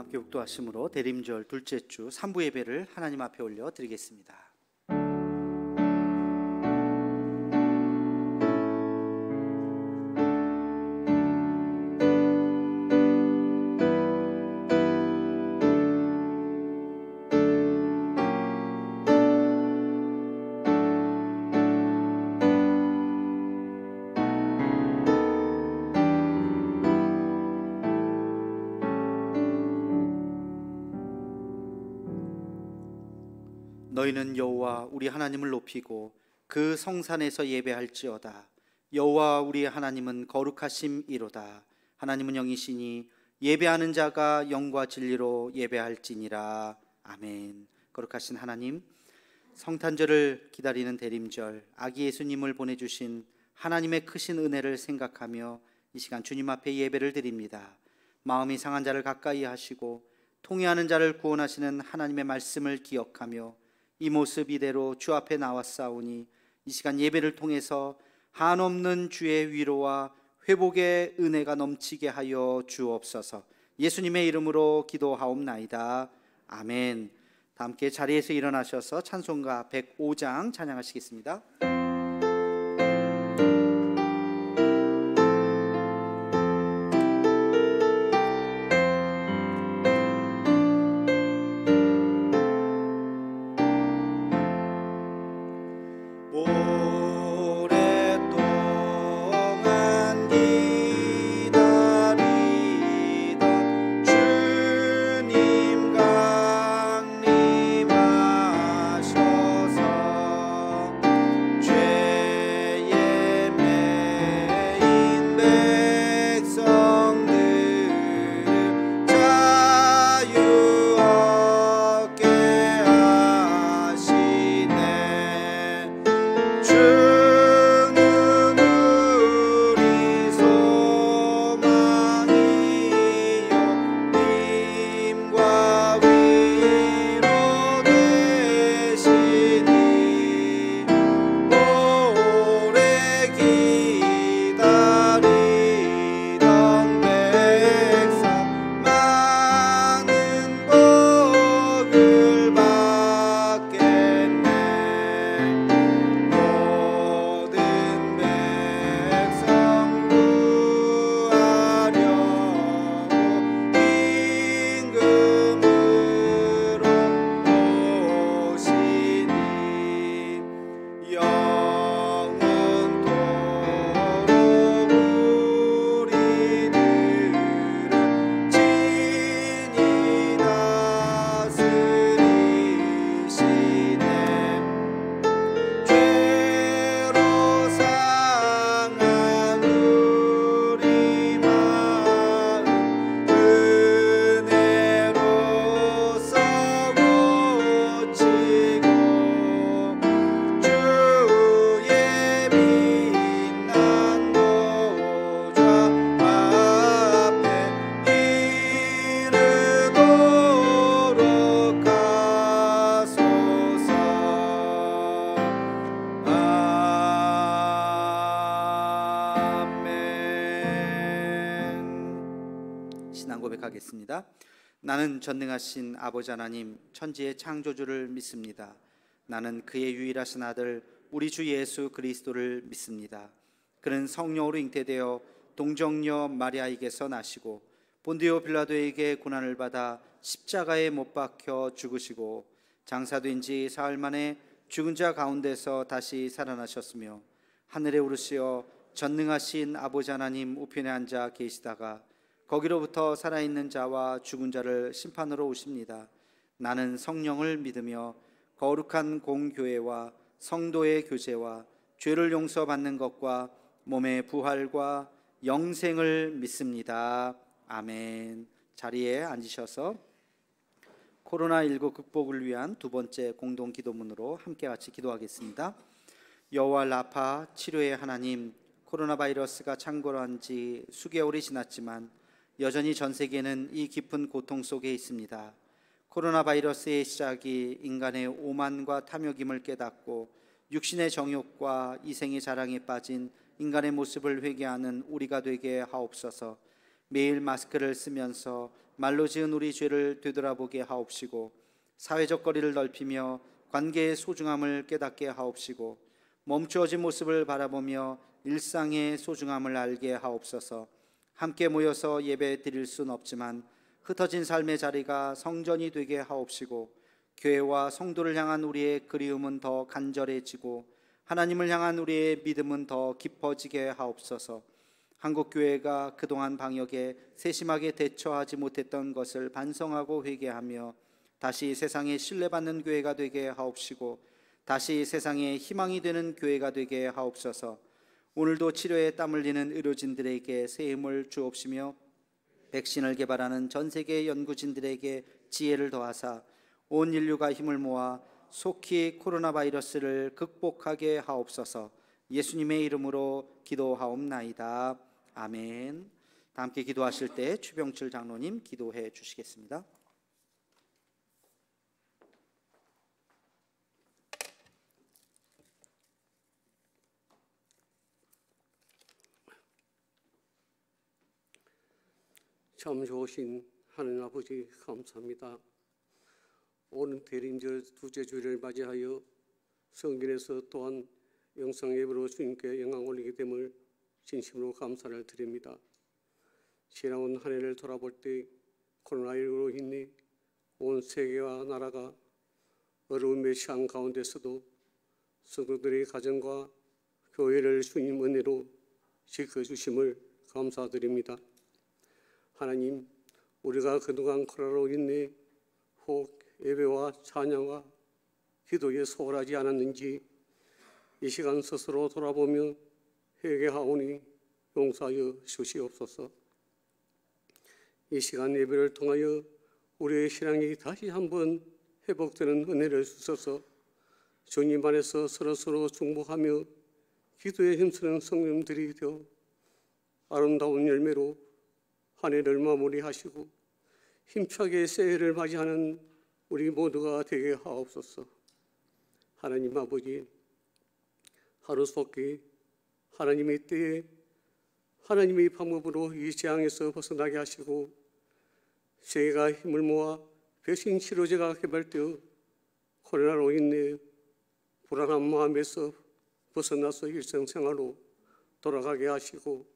함께 묵도하심으로 대림절 둘째 주 3부 예배를 하나님 앞에 올려 드리겠습니다. 너희는 여호와 우리 하나님을 높이고 그 성산에서 예배할지어다. 여호와 우리 하나님은 거룩하심이로다. 하나님은 영이시니 예배하는 자가 영과 진리로 예배할지니라. 아멘. 거룩하신 하나님, 성탄절을 기다리는 대림절, 아기 예수님을 보내주신 하나님의 크신 은혜를 생각하며 이 시간 주님 앞에 예배를 드립니다. 마음이 상한 자를 가까이 하시고 통회하는 자를 구원하시는 하나님의 말씀을 기억하며 이 모습 이대로 주 앞에 나왔사오니 이 시간 예배를 통해서 한없는 주의 위로와 회복의 은혜가 넘치게 하여 주옵소서. 예수님의 이름으로 기도하옵나이다. 아멘. 다 함께 자리에서 일어나셔서 찬송가 105장 찬양하시겠습니다. 고백하겠습니다. 나는 전능하신 아버지 하나님 천지의 창조주를 믿습니다. 나는 그의 유일하신 아들 우리 주 예수 그리스도를 믿습니다. 그는 성령으로 잉태되어 동정녀 마리아에게서 나시고 본디오 빌라도에게 고난을 받아 십자가에 못 박혀 죽으시고 장사된 지 사흘 만에 죽은 자 가운데서 다시 살아나셨으며 하늘에 오르시어 전능하신 아버지 하나님 우편에 앉아 계시다가 거기로부터 살아있는 자와 죽은 자를 심판으로 오십니다. 나는 성령을 믿으며 거룩한 공교회와 성도의 교제와 죄를 용서받는 것과 몸의 부활과 영생을 믿습니다. 아멘. 자리에 앉으셔서 코로나19 극복을 위한 두 번째 공동 기도문으로 함께 같이 기도하겠습니다. 여호와 라파 치료의 하나님, 코로나 바이러스가 창궐한 지 수개월이 지났지만 여전히 전 세계는 이 깊은 고통 속에 있습니다. 코로나 바이러스의 시작이 인간의 오만과 탐욕임을 깨닫고 육신의 정욕과 이생의 자랑에 빠진 인간의 모습을 회개하는 우리가 되게 하옵소서. 매일 마스크를 쓰면서 말로 지은 우리 죄를 되돌아보게 하옵시고 사회적 거리를 넓히며 관계의 소중함을 깨닫게 하옵시고 멈추어진 모습을 바라보며 일상의 소중함을 알게 하옵소서. 함께 모여서 예배 드릴 순 없지만 흩어진 삶의 자리가 성전이 되게 하옵시고 교회와 성도를 향한 우리의 그리움은 더 간절해지고 하나님을 향한 우리의 믿음은 더 깊어지게 하옵소서. 한국교회가 그동안 방역에 세심하게 대처하지 못했던 것을 반성하고 회개하며 다시 세상에 신뢰받는 교회가 되게 하옵시고 다시 세상에 희망이 되는 교회가 되게 하옵소서. 오늘도 치료에 땀 흘리는 의료진들에게 새 힘을 주옵시며 백신을 개발하는 전 세계 연구진들에게 지혜를 더하사 온 인류가 힘을 모아 속히 코로나 바이러스를 극복하게 하옵소서. 예수님의 이름으로 기도하옵나이다. 아멘. 다 함께 기도하실 때 추병철 장로님 기도해 주시겠습니다. 참 좋으신 하나님 아버지 감사합니다. 오늘 대림절 두째 주일을 맞이하여 성전에서 또한 영상 예배로 주님께 영광 올리게 됨을 진심으로 감사를 드립니다. 지나온 한 해를 돌아볼 때 코로나19로 인해 온 세계와 나라가 어려움에 처한 가운데서도 성도들의 가정과 교회를 주님 은혜로 지켜주심을 감사드립니다. 하나님, 우리가 그동안 코로나로 인해 혹 예배와 찬양과 기도에 소홀하지 않았는지 이 시간 스스로 돌아보며 회개하오니 용서하여 주시옵소서. 이 시간 예배를 통하여 우리의 신앙이 다시 한번 회복되는 은혜를 주셔서 주님 안에서 서로서로 중보하며 기도에 힘쓰는 성령들이 되어 아름다운 열매로 한 해를 마무리하시고 힘차게 새해를 맞이하는 우리 모두가 되게 하옵소서. 하나님 아버지, 하루속히 하나님의 때에 하나님의 방법으로 이 재앙에서 벗어나게 하시고 세계가 힘을 모아 백신 치료제가 개발되어 코로나로 인해 불안한 마음에서 벗어나서 일상생활로 돌아가게 하시고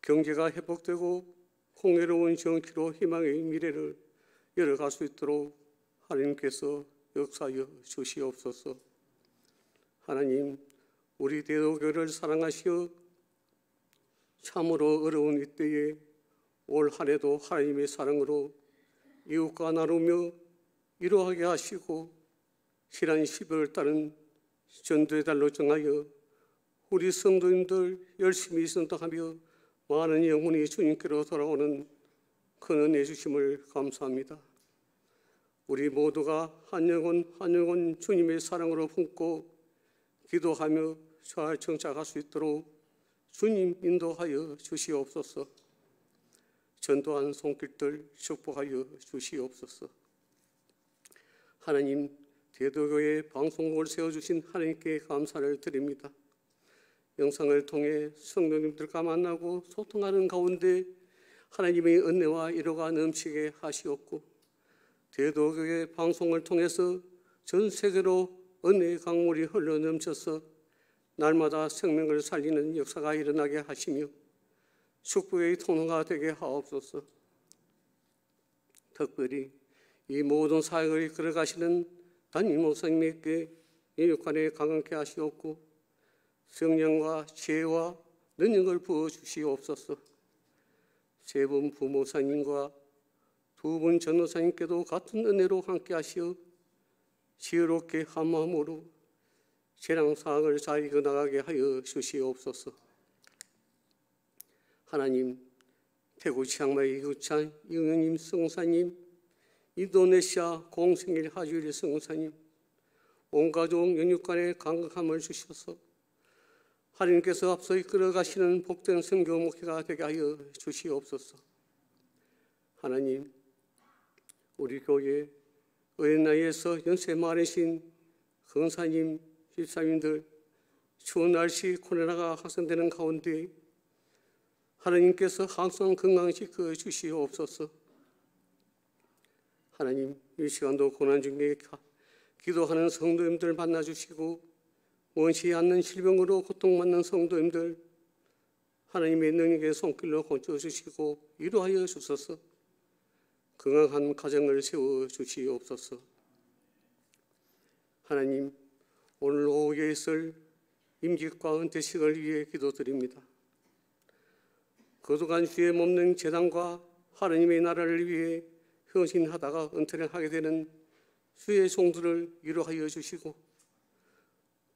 경제가 회복되고 공의로운 정치로 희망의 미래를 열어갈 수 있도록 하나님께서 역사하여 주시옵소서. 하나님, 우리 대도교를 사랑하시어 참으로 어려운 이때에 올 한 해도 하나님의 사랑으로 이웃과 나누며 위로하게 하시고 지난 12월 달은 전도의 달로 정하여 우리 성도님들 열심히 선도하며 많은 영혼이 주님께로 돌아오는 큰 은혜 주심을 감사합니다. 우리 모두가 한 영혼 주님의 사랑으로 품고 기도하며 잘 정착할 수 있도록 주님 인도하여 주시옵소서. 전도한 손길들 축복하여 주시옵소서. 하나님, 대도교의 방송국을 세워주신 하나님께 감사를 드립니다. 영상을 통해 성도님들과 만나고 소통하는 가운데 하나님의 은혜와 위로가 넘치게 하시옵고 대도교의 방송을 통해서 전 세계로 은혜의 강물이 흘러 넘쳐서 날마다 생명을 살리는 역사가 일어나게 하시며 축복의 통로가 되게 하옵소서. 특별히 이 모든 사역을 이끌어가시는 담임 목사님에게 인육간에 강건케 하시옵고 성령과 지혜와 능력을 부어주시옵소서. 세 분 부목사님과 두 분 전도사님께도 같은 은혜로 함께 하시어 지혜롭게 한 마음으로 재앙사항을 잘 이겨나가게 하여 주시옵소서. 하나님, 태국 치앙마이 이구찬 이응님 성사님, 인도네시아 공생일 하주일 성사님, 온 가족 영육간에 강건함을 주셔서 하나님께서 앞서 이끌어 가시는 복된 선교 목회가 되게 하여 주시옵소서. 하나님, 우리 교회 어린 나이에서 연세 많으신 권사님, 집사님들 추운 날씨 코로나가 확산되는 가운데 하나님께서 항상 건강시켜 주시옵소서. 하나님, 이 시간도 고난 중에 기도하는 성도님들 만나주시고 원치 않는 질병으로 고통받는 성도님들 하나님의 능력의 손길로 건져주시고 위로하여 주소서. 건강한 가정을 세워주시옵소서. 하나님, 오늘 오후에 있을 임직과 은퇴식을 위해 기도드립니다. 거룩한 주에 몸는 재단과 하나님의 나라를 위해 헌신하다가 은퇴를 하게 되는 주의 종들을 위로하여 주시고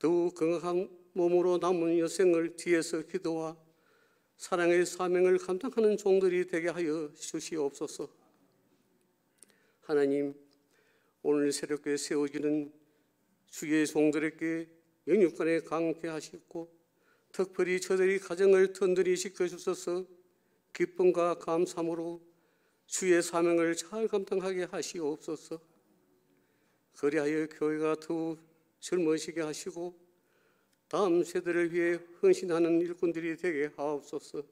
더욱 건강한 몸으로 남은 여생을 뒤에서 기도와 사랑의 사명을 감당하는 종들이 되게 하여 주시옵소서. 하나님, 오늘 새롭게 세워지는 주의 종들에게 영육간에 강케 하시고 특별히 저들이 가정을 튼튼히 지켜주셔서 기쁨과 감사함으로 주의 사명을 잘 감당하게 하시옵소서. 그리하여 교회가 더욱 젊어지게 하시고 다음 세대를 위해 헌신하는 일꾼들이 되게 하옵소서.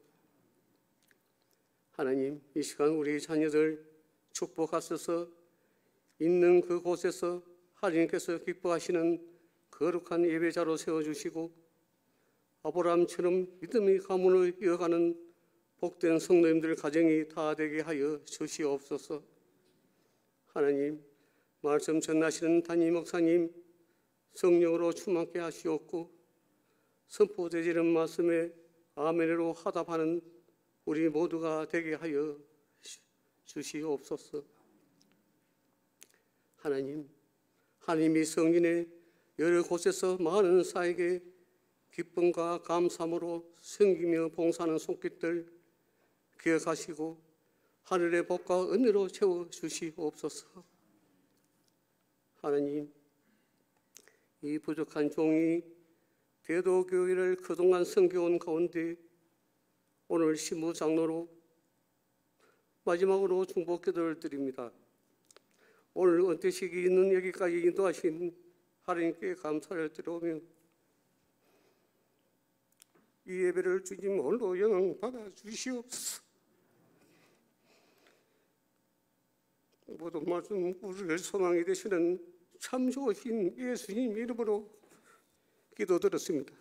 하나님, 이 시간 우리 자녀들 축복하셔서 있는 그곳에서 하나님께서 기뻐하시는 거룩한 예배자로 세워주시고 아브라함처럼 믿음의 가문을 이어가는 복된 성도님들 가정이 다 되게 하여 주시옵소서. 하나님, 말씀 전하시는 담임 목사님 성령으로 충만케 하시옵고 선포되지는 말씀에 아멘으로 화답하는 우리 모두가 되게 하여 주시옵소서. 하나님, 하나님이 성인의 여러 곳에서 많은 사에게 기쁨과 감사함으로 섬기며 봉사하는 손길들 기억하시고 하늘의 복과 은혜로 채워주시옵소서. 하나님, 이 부족한 종이 대도교회를 그동안 섬겨온 가운데 오늘 시무장로로 마지막으로 중보기도를 드립니다. 오늘 은퇴식이 있는 여기까지 인도하신 하나님께 감사를 드리오며 이 예배를 주님 홀로 영광 받아 주시옵소서. 모든 말씀 우리를 소망이 되시는 참 좋으신 예수님 이름으로 기도드렸습니다.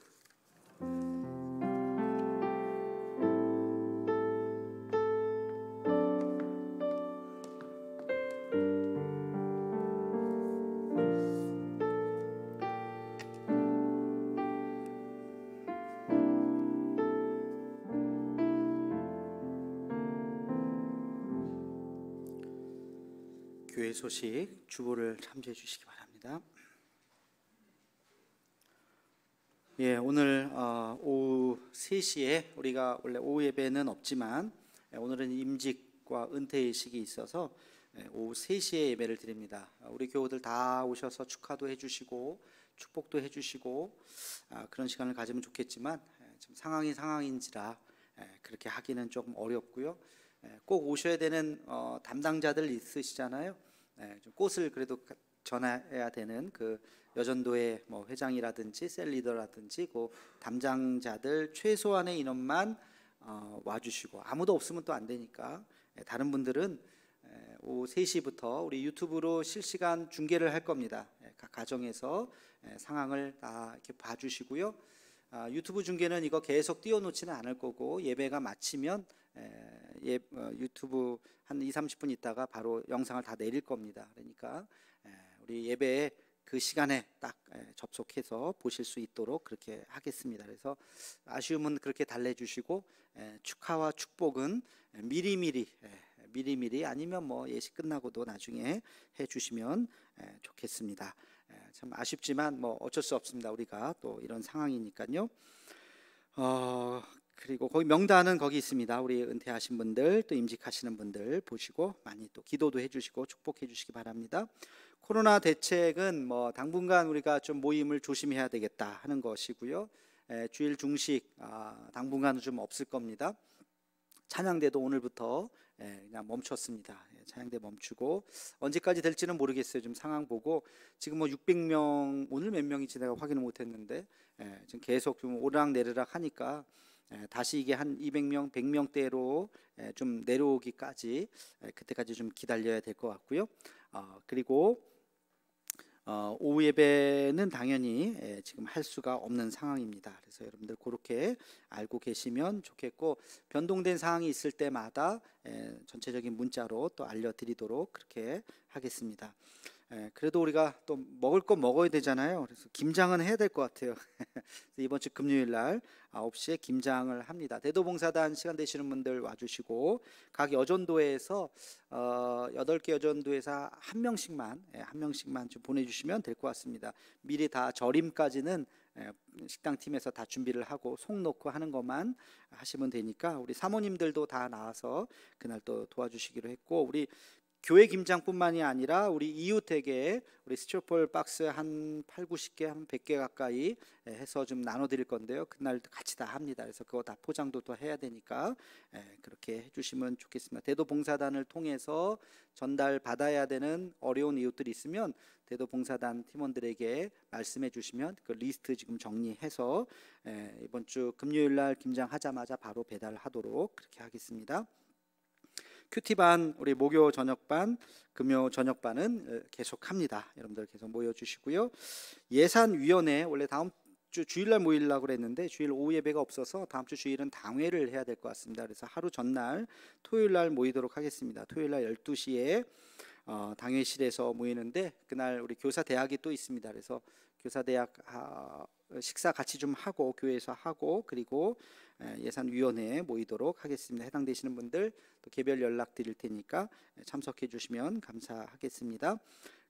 교회 소식 주보를 참조해 주시기 바랍니다. 예, 오늘 오후 3시에 우리가 원래 오후 예배는 없지만 오늘은 임직과 은퇴의식이 있어서 오후 3시에 예배를 드립니다. 우리 교우들 다 오셔서 축하도 해주시고 축복도 해주시고 그런 시간을 가지면 좋겠지만 지금 상황인지라 그렇게 하기는 조금 어렵고요. 꼭 오셔야 되는 담당자들 있으시잖아요. 좀 꽃을 그래도 전해야 되는 그 여전도의 뭐 회장이라든지 셀 리더라든지 그 담당자들 최소한의 인원만 와주시고 아무도 없으면 또 안 되니까 다른 분들은 오후 3시부터 우리 유튜브로 실시간 중계를 할 겁니다. 각 가정에서 상황을 다 이렇게 봐주시고요. 유튜브 중계는 이거 계속 띄워놓지는 않을 거고 예배가 마치면 유튜브 한 2-30분 있다가 바로 영상을 다 내릴 겁니다. 그러니까 우리 예배에 그 시간에 딱 접속해서 보실 수 있도록 그렇게 하겠습니다. 그래서 아쉬움은 그렇게 달래주시고 축하와 축복은 미리미리 아니면 뭐 예식 끝나고도 나중에 해주시면 좋겠습니다. 참 아쉽지만 뭐 어쩔 수 없습니다. 우리가 또 이런 상황이니까요. 그리고 거기 명단은 거기 있습니다. 우리 은퇴하신 분들 또 임직하시는 분들 보시고 많이 또 기도도 해주시고 축복해 주시기 바랍니다. 코로나 대책은 뭐 당분간 우리가 좀 모임을 조심해야 되겠다 하는 것이고요. 주일 중식 당분간은 좀 없을 겁니다. 찬양대도 오늘부터 그냥 멈췄습니다. 찬양대 멈추고 언제까지 될지는 모르겠어요. 좀 상황 보고 지금 뭐 600명 오늘 몇 명인지 내가 확인을 못했는데 지금 계속 좀 오르락내리락 하니까 다시 이게 한 200명, 100명대로 좀 내려오기까지 그때까지 좀 기다려야 될 것 같고요. 그리고 오후 예배는 당연히 지금 할 수가 없는 상황입니다. 그래서 여러분들 그렇게 알고 계시면 좋겠고, 변동된 상황이 있을 때마다 전체적인 문자로 또 알려드리도록 그렇게 하겠습니다. 그래도 우리가 또 먹을 거 먹어야 되잖아요. 그래서 김장은 해야 될 것 같아요. 이번 주 금요일 날 9시에 김장을 합니다. 대도봉사단 시간 되시는 분들 와주시고, 각 여전도에서 8개 여전도에서 한 명씩만 좀 보내주시면 될 것 같습니다. 미리 다 절임까지는 식당팀에서 다 준비를 하고 속 넣고 하는 것만 하시면 되니까, 우리 사모님들도 다 나와서 그날 또 도와주시기로 했고, 우리 교회 김장뿐만이 아니라 우리 이웃에게 우리 스티로폴 박스 한 8, 90개, 한 100개 가까이 해서 좀 나눠드릴 건데요. 그날 같이 다 합니다. 그래서 그거 다 포장도 또 해야 되니까 그렇게 해주시면 좋겠습니다. 대도봉사단을 통해서 전달 받아야 되는 어려운 이웃들이 있으면 대도봉사단 팀원들에게 말씀해 주시면 그 리스트 지금 정리해서 이번 주 금요일 날 김장하자마자 바로 배달하도록 그렇게 하겠습니다. 큐티반, 우리 목요 저녁반, 금요 저녁반은 계속합니다. 여러분들 계속 모여주시고요. 예산위원회, 원래 다음 주 주일날 모이려고 그랬는데 주일 오후 예배가 없어서 다음 주 주일은 당회를 해야 될 것 같습니다. 그래서 하루 전날 토요일날 모이도록 하겠습니다. 토요일날 12시에 당회실에서 모이는데, 그날 우리 교사대학이 또 있습니다. 그래서 교사대학 식사 같이 좀 하고 교회에서 하고, 그리고 예산위원회에 모이도록 하겠습니다. 해당되시는 분들 또 개별 연락 드릴 테니까 참석해 주시면 감사하겠습니다.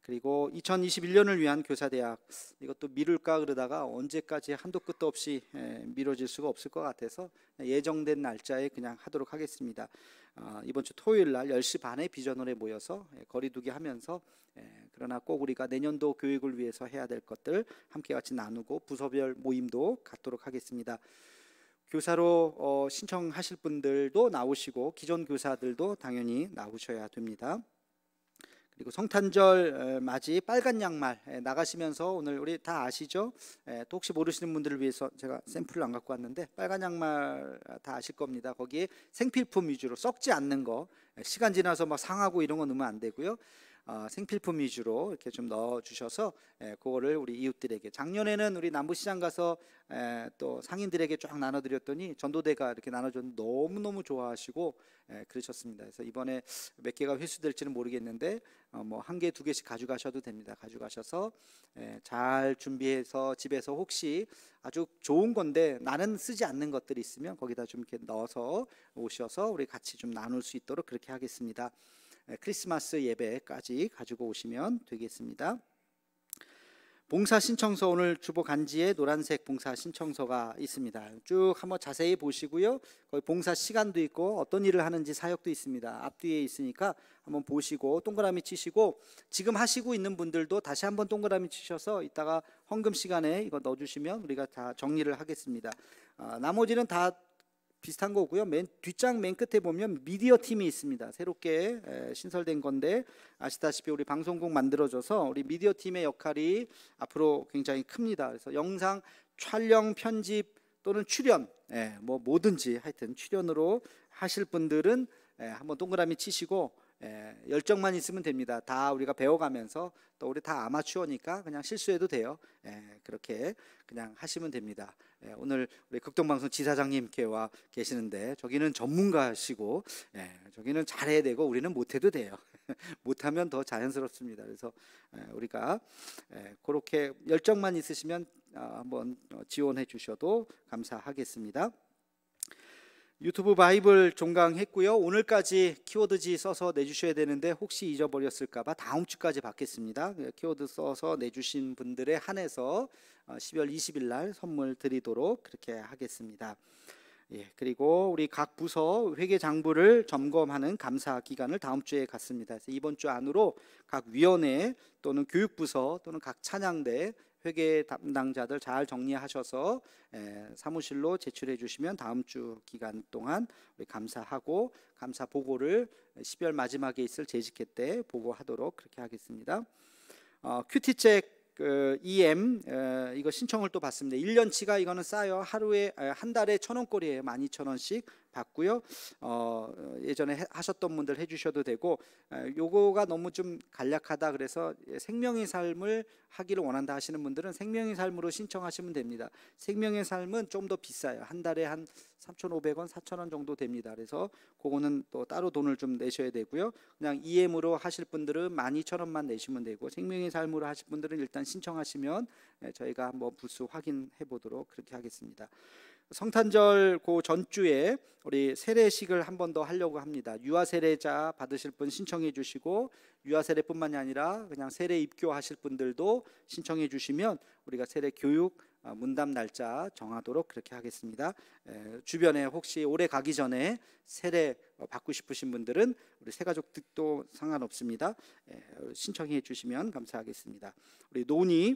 그리고 2021년을 위한 교사대학, 이것도 미룰까 그러다가 언제까지 한도 끝도 없이 미뤄질 수가 없을 것 같아서 예정된 날짜에 그냥 하도록 하겠습니다. 이번 주 토요일 날 10시 반에 비전홀에 모여서 거리두기 하면서, 그러나 꼭 우리가 내년도 교육을 위해서 해야 될 것들 함께 같이 나누고 부서별 모임도 갖도록 하겠습니다. 교사로 신청하실 분들도 나오시고 기존 교사들도 당연히 나오셔야 됩니다. 그리고 성탄절 맞이 빨간 양말 나가시면서, 오늘 우리 다 아시죠? 또 혹시 모르시는 분들을 위해서 제가 샘플을 안 갖고 왔는데, 빨간 양말 다 아실 겁니다. 거기에 생필품 위주로 썩지 않는 거, 시간 지나서 막 상하고 이런 거 넣으면 안 되고요. 생필품 위주로 이렇게 좀 넣어 주셔서 그거를 우리 이웃들에게, 작년에는 우리 남부시장 가서 또 상인들에게 쫙 나눠드렸더니 전도대가 이렇게 나눠줬는데 너무너무 좋아하시고 그러셨습니다. 그래서 이번에 몇 개가 회수될지는 모르겠는데 뭐 한 개, 두 개씩 가져가셔도 됩니다. 가져가셔서 잘 준비해서 집에서 혹시 아주 좋은 건데 나는 쓰지 않는 것들이 있으면 거기다 좀 이렇게 넣어서 오셔서 우리 같이 좀 나눌 수 있도록 그렇게 하겠습니다. 크리스마스 예배까지 가지고 오시면 되겠습니다. 봉사 신청서, 오늘 주보 간지에 노란색 봉사 신청서가 있습니다. 쭉 한번 자세히 보시고요. 거기 봉사 시간도 있고 어떤 일을 하는지 사역도 있습니다. 앞뒤에 있으니까 한번 보시고 동그라미 치시고, 지금 하시고 있는 분들도 다시 한번 동그라미 치셔서 이따가 헌금 시간에 이거 넣어주시면 우리가 다 정리를 하겠습니다. 나머지는 다 비슷한 거고요. 뒷장 맨 끝에 보면 미디어 팀이 있습니다. 새롭게 신설된 건데, 아시다시피 우리 방송국 만들어져서 우리 미디어 팀의 역할이 앞으로 굉장히 큽니다. 그래서 영상 촬영, 편집 또는 출연, 뭐 뭐든지 하여튼 출연으로 하실 분들은 한번 동그라미 치시고 열정만 있으면 됩니다. 다 우리가 배워가면서, 또 우리 다 아마추어니까 그냥 실수해도 돼요. 그렇게 그냥 하시면 됩니다. 오늘 우리 극동방송 지사장님께 와 계시는데, 저기는 전문가시고 저기는 잘해야 되고 우리는 못해도 돼요. 못하면 더 자연스럽습니다. 그래서 우리가 그렇게 열정만 있으시면 한번 지원해 주셔도 감사하겠습니다. 유튜브 바이블 종강했고요. 오늘까지 키워드지 써서 내주셔야 되는데 혹시 잊어버렸을까봐 다음 주까지 받겠습니다. 키워드 써서 내주신 분들에 한해서 12월 20일 날 선물 드리도록 그렇게 하겠습니다. 그리고 우리 각 부서 회계 장부를 점검하는 감사 기간을 다음 주에 갖습니다. 그래서 이번 주 안으로 각 위원회 또는 교육부서 또는 각 찬양대 회계 담당자들 잘 정리하셔서 사무실로 제출해 주시면 다음 주 기간 동안 우리 감사하고 감사 보고를 12월 마지막에 있을 재직회 때 보고하도록 그렇게 하겠습니다. 큐티책 그 EM 이거 신청을 또 받습니다. 1년치가 이거는 싸요. 하루에 한 달에 1,000원꼴이에요. 12,000원씩 받고요. 예전에 하셨던 분들 해주셔도 되고, 요거가 너무 좀 간략하다 그래서 생명의 삶을 하기를 원한다 하시는 분들은 생명의 삶으로 신청하시면 됩니다. 생명의 삶은 좀 더 비싸요. 한 달에 한 3,500원, 4,000원 정도 됩니다. 그래서 그거는 또 따로 돈을 좀 내셔야 되고요. 그냥 EM으로 하실 분들은 12,000원만 내시면 되고, 생명의 삶으로 하실 분들은 일단 신청하시면 저희가 한번 부수 확인해 보도록 그렇게 하겠습니다. 성탄절 그 전주에 우리 세례식을 한 번 더 하려고 합니다. 유아 세례자 받으실 분 신청해 주시고, 유아 세례뿐만이 아니라 그냥 세례 입교하실 분들도 신청해 주시면 우리가 세례 교육 문답 날짜 정하도록 그렇게 하겠습니다. 주변에 혹시 올해 가기 전에 세례 받고 싶으신 분들은 우리 새가족도 상관없습니다. 신청해 주시면 감사하겠습니다. 우리 논의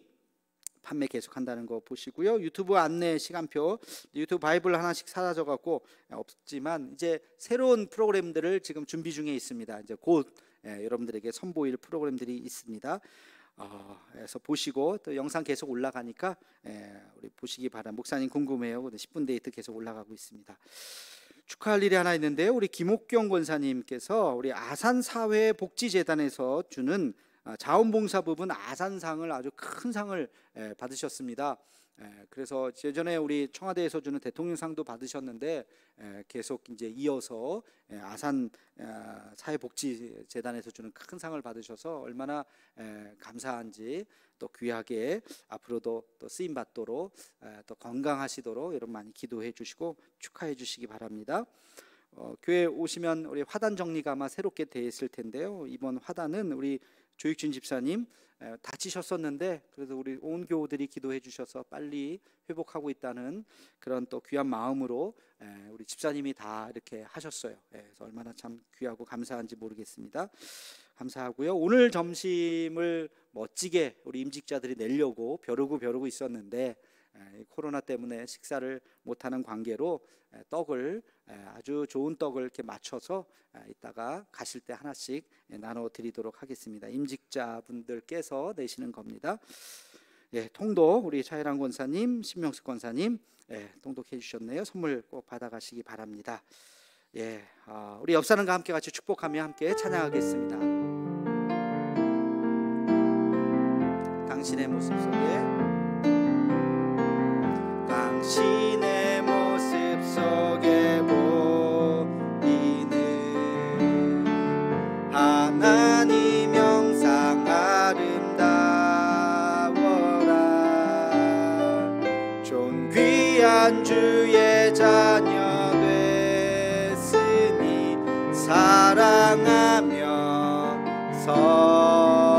판매 계속한다는 거 보시고요. 유튜브 안내 시간표, 유튜브 바이블 하나씩 사라져 갖고 없지만 이제 새로운 프로그램들을 지금 준비 중에 있습니다. 이제 곧 여러분들에게 선보일 프로그램들이 있습니다. 그래서 보시고, 또 영상 계속 올라가니까 우리 보시기 바랍니다. 목사님 궁금해요. 10분 데이트 계속 올라가고 있습니다. 축하할 일이 하나 있는데요. 우리 김옥경 권사님께서 우리 아산사회복지재단에서 주는 자원봉사 부분 아산상을, 아주 큰 상을 받으셨습니다. 그래서 예전에 우리 청와대에서 주는 대통령상도 받으셨는데 계속 이제 이어서 아산 사회복지재단에서 주는 큰 상을 받으셔서 얼마나 감사한지, 또 귀하게 앞으로도 또 쓰임 받도록 또 건강하시도록 여러분 많이 기도해 주시고 축하해 주시기 바랍니다. 교회 오시면 우리 화단 정리가 아마 새롭게 돼 있을 텐데요. 이번 화단은 우리 조익준 집사님 다치셨었는데 그래도 우리 온 교우들이 기도해 주셔서 빨리 회복하고 있다는 그런 또 귀한 마음으로 우리 집사님이 다 이렇게 하셨어요. 그래서 얼마나 참 귀하고 감사한지 모르겠습니다. 감사하고요. 오늘 점심을 멋지게 우리 임직자들이 내려고 벼르고 있었는데 코로나 때문에 식사를 못하는 관계로 떡을, 아주 좋은 떡을 이렇게 맞춰서 이따가 가실 때 하나씩 나눠 드리도록 하겠습니다. 임직자분들께서 내시는 겁니다. 통독 우리 차혜란 권사님, 신명숙 권사님 통독해 주셨네요. 선물 꼭 받아가시기 바랍니다. 우리 옆 사람과 함께 같이 축복하며 함께 찬양하겠습니다. 당신의 모습 속에, 당신의 모습 속에 보이는 하나님 영상 아름다워라. 존귀한 주의 자녀 됐으니 사랑하며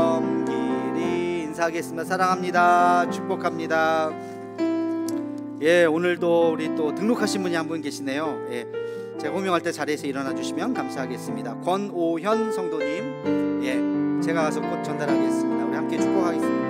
섬기리. 인사하겠습니다. 사랑합니다. 축복합니다. 오늘도 우리 또 등록하신 분이 한 분 계시네요. 제가 호명할 때 자리에서 일어나 주시면 감사하겠습니다. 권오현 성도님, 제가 가서 곧 전달하겠습니다. 우리 함께 축복하겠습니다.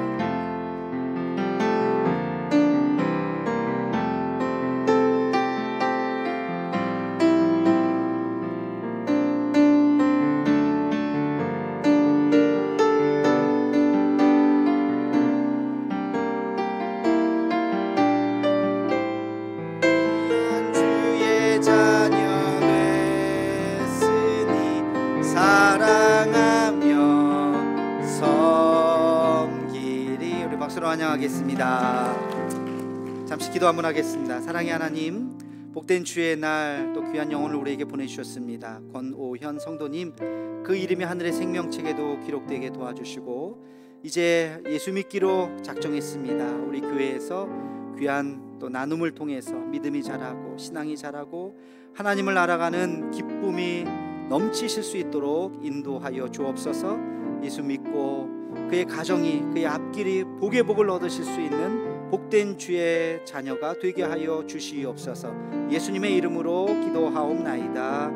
환영하겠습니다. 잠시 기도 한번 하겠습니다. 사랑의 하나님, 복된 주의 날 또 귀한 영혼을 우리에게 보내주셨습니다. 권오현 성도님, 그 이름이 하늘의 생명책에도 기록되게 도와주시고 이제 예수 믿기로 작정했습니다. 우리 교회에서 귀한 또 나눔을 통해서 믿음이 자라고 신앙이 자라고 하나님을 알아가는 기쁨이 넘치실 수 있도록 인도하여 주옵소서. 예수 믿고 그의 가정이, 그의 앞길이 복의 복을 얻으실 수 있는 복된 주의 자녀가 되게 하여 주시옵소서. 예수님의 이름으로 기도하옵나이다.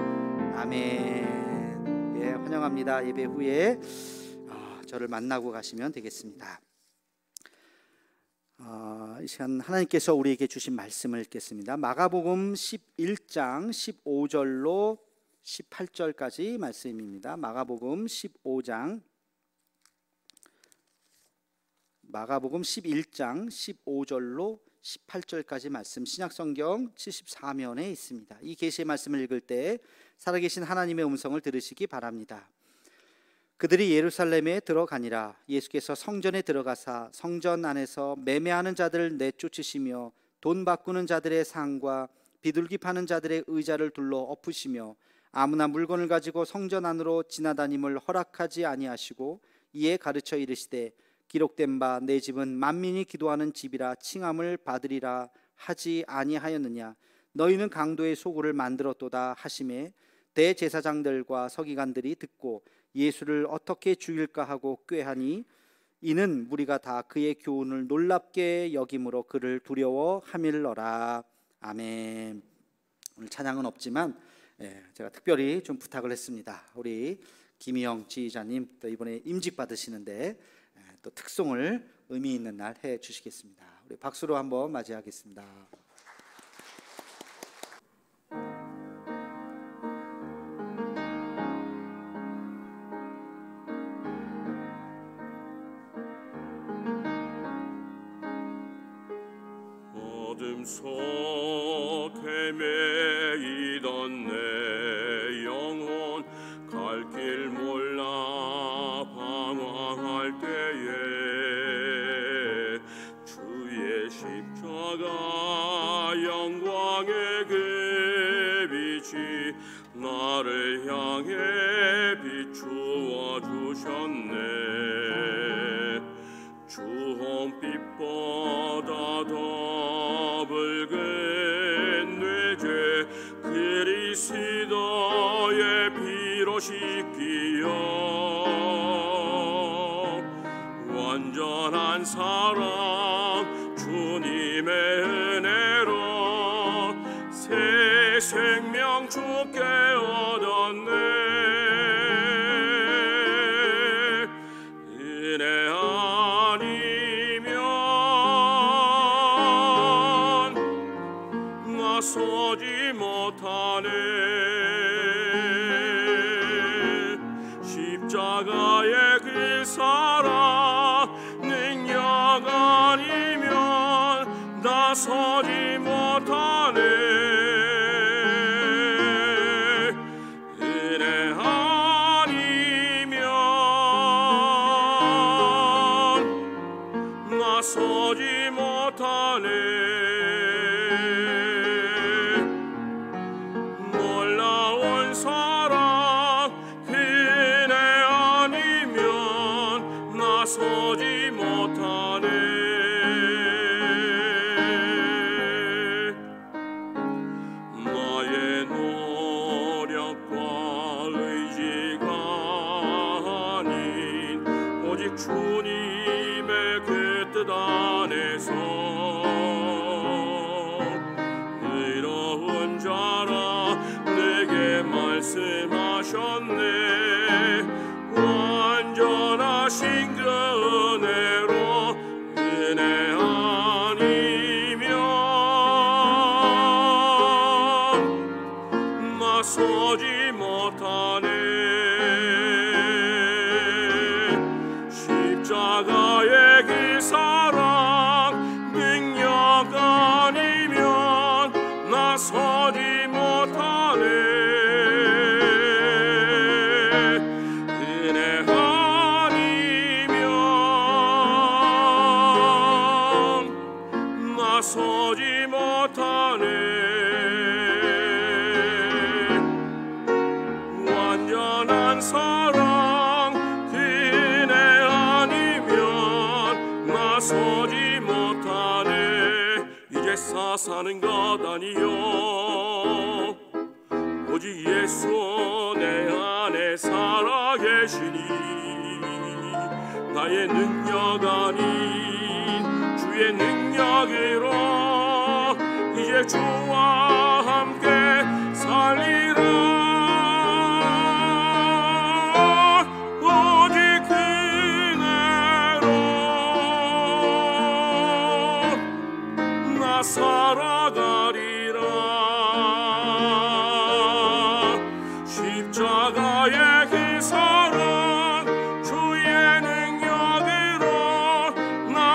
아멘. 환영합니다. 예배 후에 저를 만나고 가시면 되겠습니다. 이 시간 하나님께서 우리에게 주신 말씀을 읽겠습니다. 마가복음 11장 15절로 18절까지 말씀입니다. 마가복음 15장 마가복음 11장 15절로 18절까지 말씀, 신약성경 74면에 있습니다. 이 계시의 말씀을 읽을 때 살아계신 하나님의 음성을 들으시기 바랍니다. 그들이 예루살렘에 들어가니라. 예수께서 성전에 들어가사 성전 안에서 매매하는 자들을 내쫓으시며 돈 바꾸는 자들의 상과 비둘기 파는 자들의 의자를 둘러 엎으시며 아무나 물건을 가지고 성전 안으로 지나다님을 허락하지 아니하시고 이에 가르쳐 이르시되 기록된 바 내 집은 만민이 기도하는 집이라 칭함을 받으리라 하지 아니하였느냐. 너희는 강도의 소굴을 만들었도다 하시매 대제사장들과 서기관들이 듣고 예수를 어떻게 죽일까 하고 꾀하니 이는 무리가 다 그의 교훈을 놀랍게 여김으로 그를 두려워함일러라. 아멘. 오늘 찬양은 없지만 제가 특별히 좀 부탁을 했습니다. 우리 김희영 지휘자님 또 이번에 임직 받으시는데 또 특송을 의미 있는 날 해 주시겠습니다. 우리 박수로 한번 맞이하겠습니다. 어둠 속 헤매이던 내 영혼 갈 길 몰라 방황할 때에 주의 십자가 영광의 그 빛이 나를 향해 비추어 주셨네. 주홍빛보다 더 붉은 뇌죄 그리스도의 피로 씻기어 완전한 사랑 주님의 은혜로 새 생명 주께 얻었네. 은혜 아니면 나서지 못하네. 십자가의 그 사랑 능력 아니면 나서지 못하네. 은혜 아니면 나서지 못하네. 놀라운 사랑 은혜 아니면 나서지 못하네. 나의 노력과 의지가 아닌 오직 주님의 그 뜻 안에서 의로운 자라 내게 말씀하셨네. 완전하신 그 은혜로 은혜 아니면 나서지 못하네. 십자가의 그 사랑 능력 아니면 나서지 못하네. 은혜 아니면 나서지 못하네. 완전한 사랑 은혜 아니면 나서지 못하네. 이제 사사는 것 아니요 오직 예수 내 안에 살아계시니 나의 능력 아닌 주의 능력으로 이제 주와 함께 살리라. 오직 그대로 나 살아가리라. 십자가의 그 사랑 주의 능력으로 나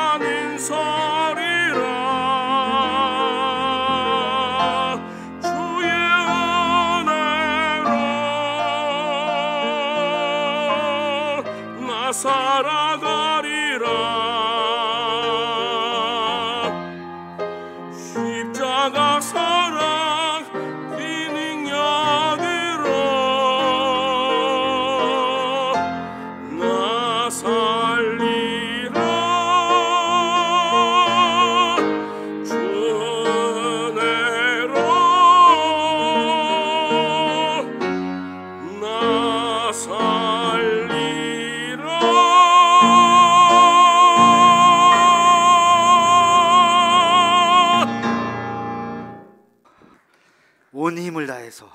모여서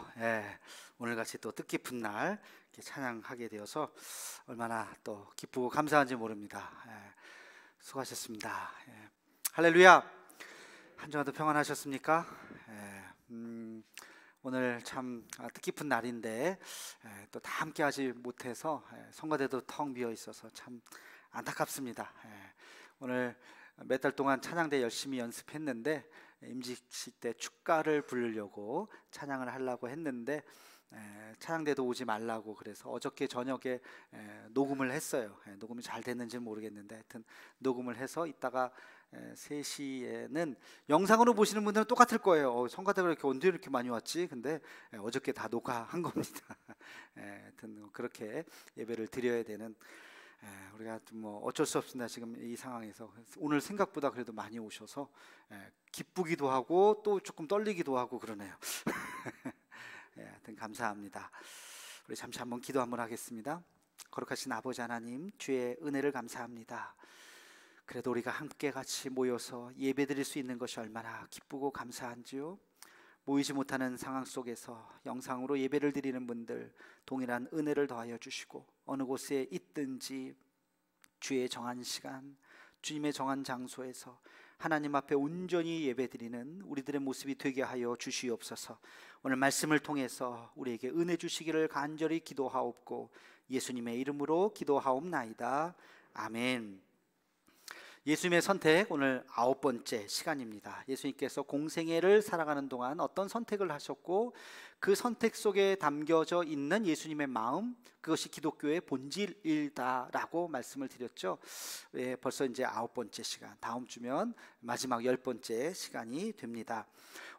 오늘같이 또 뜻깊은 날 이렇게 찬양하게 되어서 얼마나 또 기쁘고 감사한지 모릅니다. 수고하셨습니다. 할렐루야. 한 주간도 평안하셨습니까? 오늘 참 뜻깊은 날인데 또 다 함께 하지 못해서 성가대도 텅 비어 있어서 참 안타깝습니다. 오늘 몇 달 동안 찬양대 열심히 연습했는데 임직식 때 축가를 부르려고 찬양을 하려고 했는데 찬양대도 오지 말라고 그래서 어저께 저녁에 녹음을 했어요. 녹음이 잘 됐는지는 모르겠는데 하여튼 녹음을 해서 이따가 3시에는 영상으로 보시는 분들은 똑같을 거예요. 성가대가 이렇게 언제 이렇게 많이 왔지? 근데 어저께 다 녹화한 겁니다. 하여튼 그렇게 예배를 드려야 되는 우리가 뭐 어쩔 수 없습니다. 지금 이 상황에서 오늘 생각보다 그래도 많이 오셔서 기쁘기도 하고 또 조금 떨리기도 하고 그러네요. 하여튼 감사합니다. 우리 잠시 한번 기도 한번 하겠습니다. 거룩하신 아버지 하나님, 주의 은혜를 감사합니다. 그래도 우리가 함께 같이 모여서 예배드릴 수 있는 것이 얼마나 기쁘고 감사한지요. 모이지 못하는 상황 속에서 영상으로 예배를 드리는 분들 동일한 은혜를 더하여 주시고 어느 곳에 있든지 주의 정한 시간, 주님의 정한 장소에서 하나님 앞에 온전히 예배드리는 우리들의 모습이 되게 하여 주시옵소서. 오늘 말씀을 통해서 우리에게 은혜 주시기를 간절히 기도하옵고 예수님의 이름으로 기도하옵나이다. 아멘. 예수님의 선택, 오늘 9번째 시간입니다. 예수님께서 공생애를 살아가는 동안 어떤 선택을 하셨고 그 선택 속에 담겨져 있는 예수님의 마음, 그것이 기독교의 본질이다라고 말씀을 드렸죠. 벌써 이제 9번째 시간, 다음 주면 마지막 10번째 시간이 됩니다.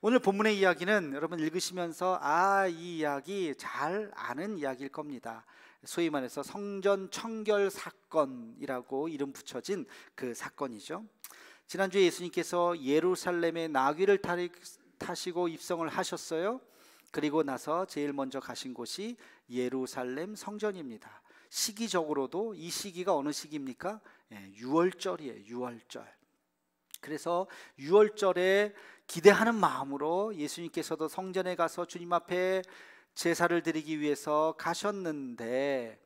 오늘 본문의 이야기는 여러분 읽으시면서 이 이야기 잘 아는 이야기일 겁니다. 소위 말해서 성전 청결 사건이라고 이름 붙여진 그 사건이죠. 지난주에 예수님께서 예루살렘에 나귀를 타시고 입성을 하셨어요. 그리고 나서 제일 먼저 가신 곳이 예루살렘 성전입니다. 시기적으로도 이 시기가 어느 시기입니까? 6월절이에요. 6월절. 그래서 6월절에 기대하는 마음으로 예수님께서도 성전에 가서 주님 앞에 제사를 드리기 위해서 가셨는데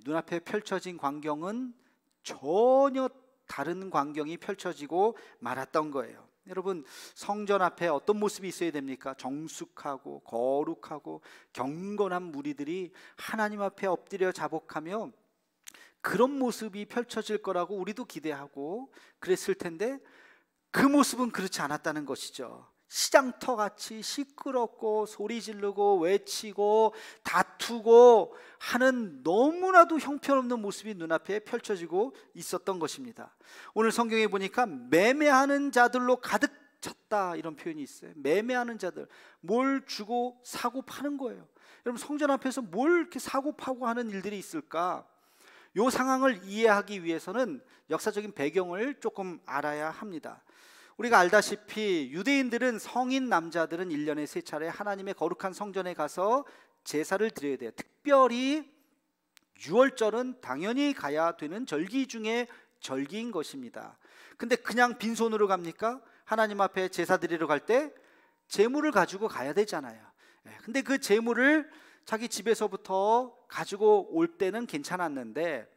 눈앞에 펼쳐진 광경은 전혀 다른 광경이 펼쳐지고 말았던 거예요. 여러분, 성전 앞에 어떤 모습이 있어야 됩니까? 정숙하고 거룩하고 경건한 무리들이 하나님 앞에 엎드려 자복하며 그런 모습이 펼쳐질 거라고 우리도 기대하고 그랬을 텐데 그 모습은 그렇지 않았다는 것이죠. 시장터같이 시끄럽고 소리 지르고 외치고 다투고 하는 너무나도 형편없는 모습이 눈앞에 펼쳐지고 있었던 것입니다. 오늘 성경에 보니까 매매하는 자들로 가득 찼다 이런 표현이 있어요. 매매하는 자들, 뭘 주고 사고 파는 거예요. 여러분, 성전 앞에서 뭘 이렇게 사고 파고 하는 일들이 있을까? 이 상황을 이해하기 위해서는 역사적인 배경을 조금 알아야 합니다. 우리가 알다시피 유대인들은 성인 남자들은 1년에 3차례 하나님의 거룩한 성전에 가서 제사를 드려야 돼요. 특별히 6월절은 당연히 가야 되는 절기 중에 절기인 것입니다. 근데 그냥 빈손으로 갑니까? 하나님 앞에 제사 드리러 갈 때 제물을 가지고 가야 되잖아요. 근데 그 제물을 자기 집에서부터 가지고 올 때는 괜찮았는데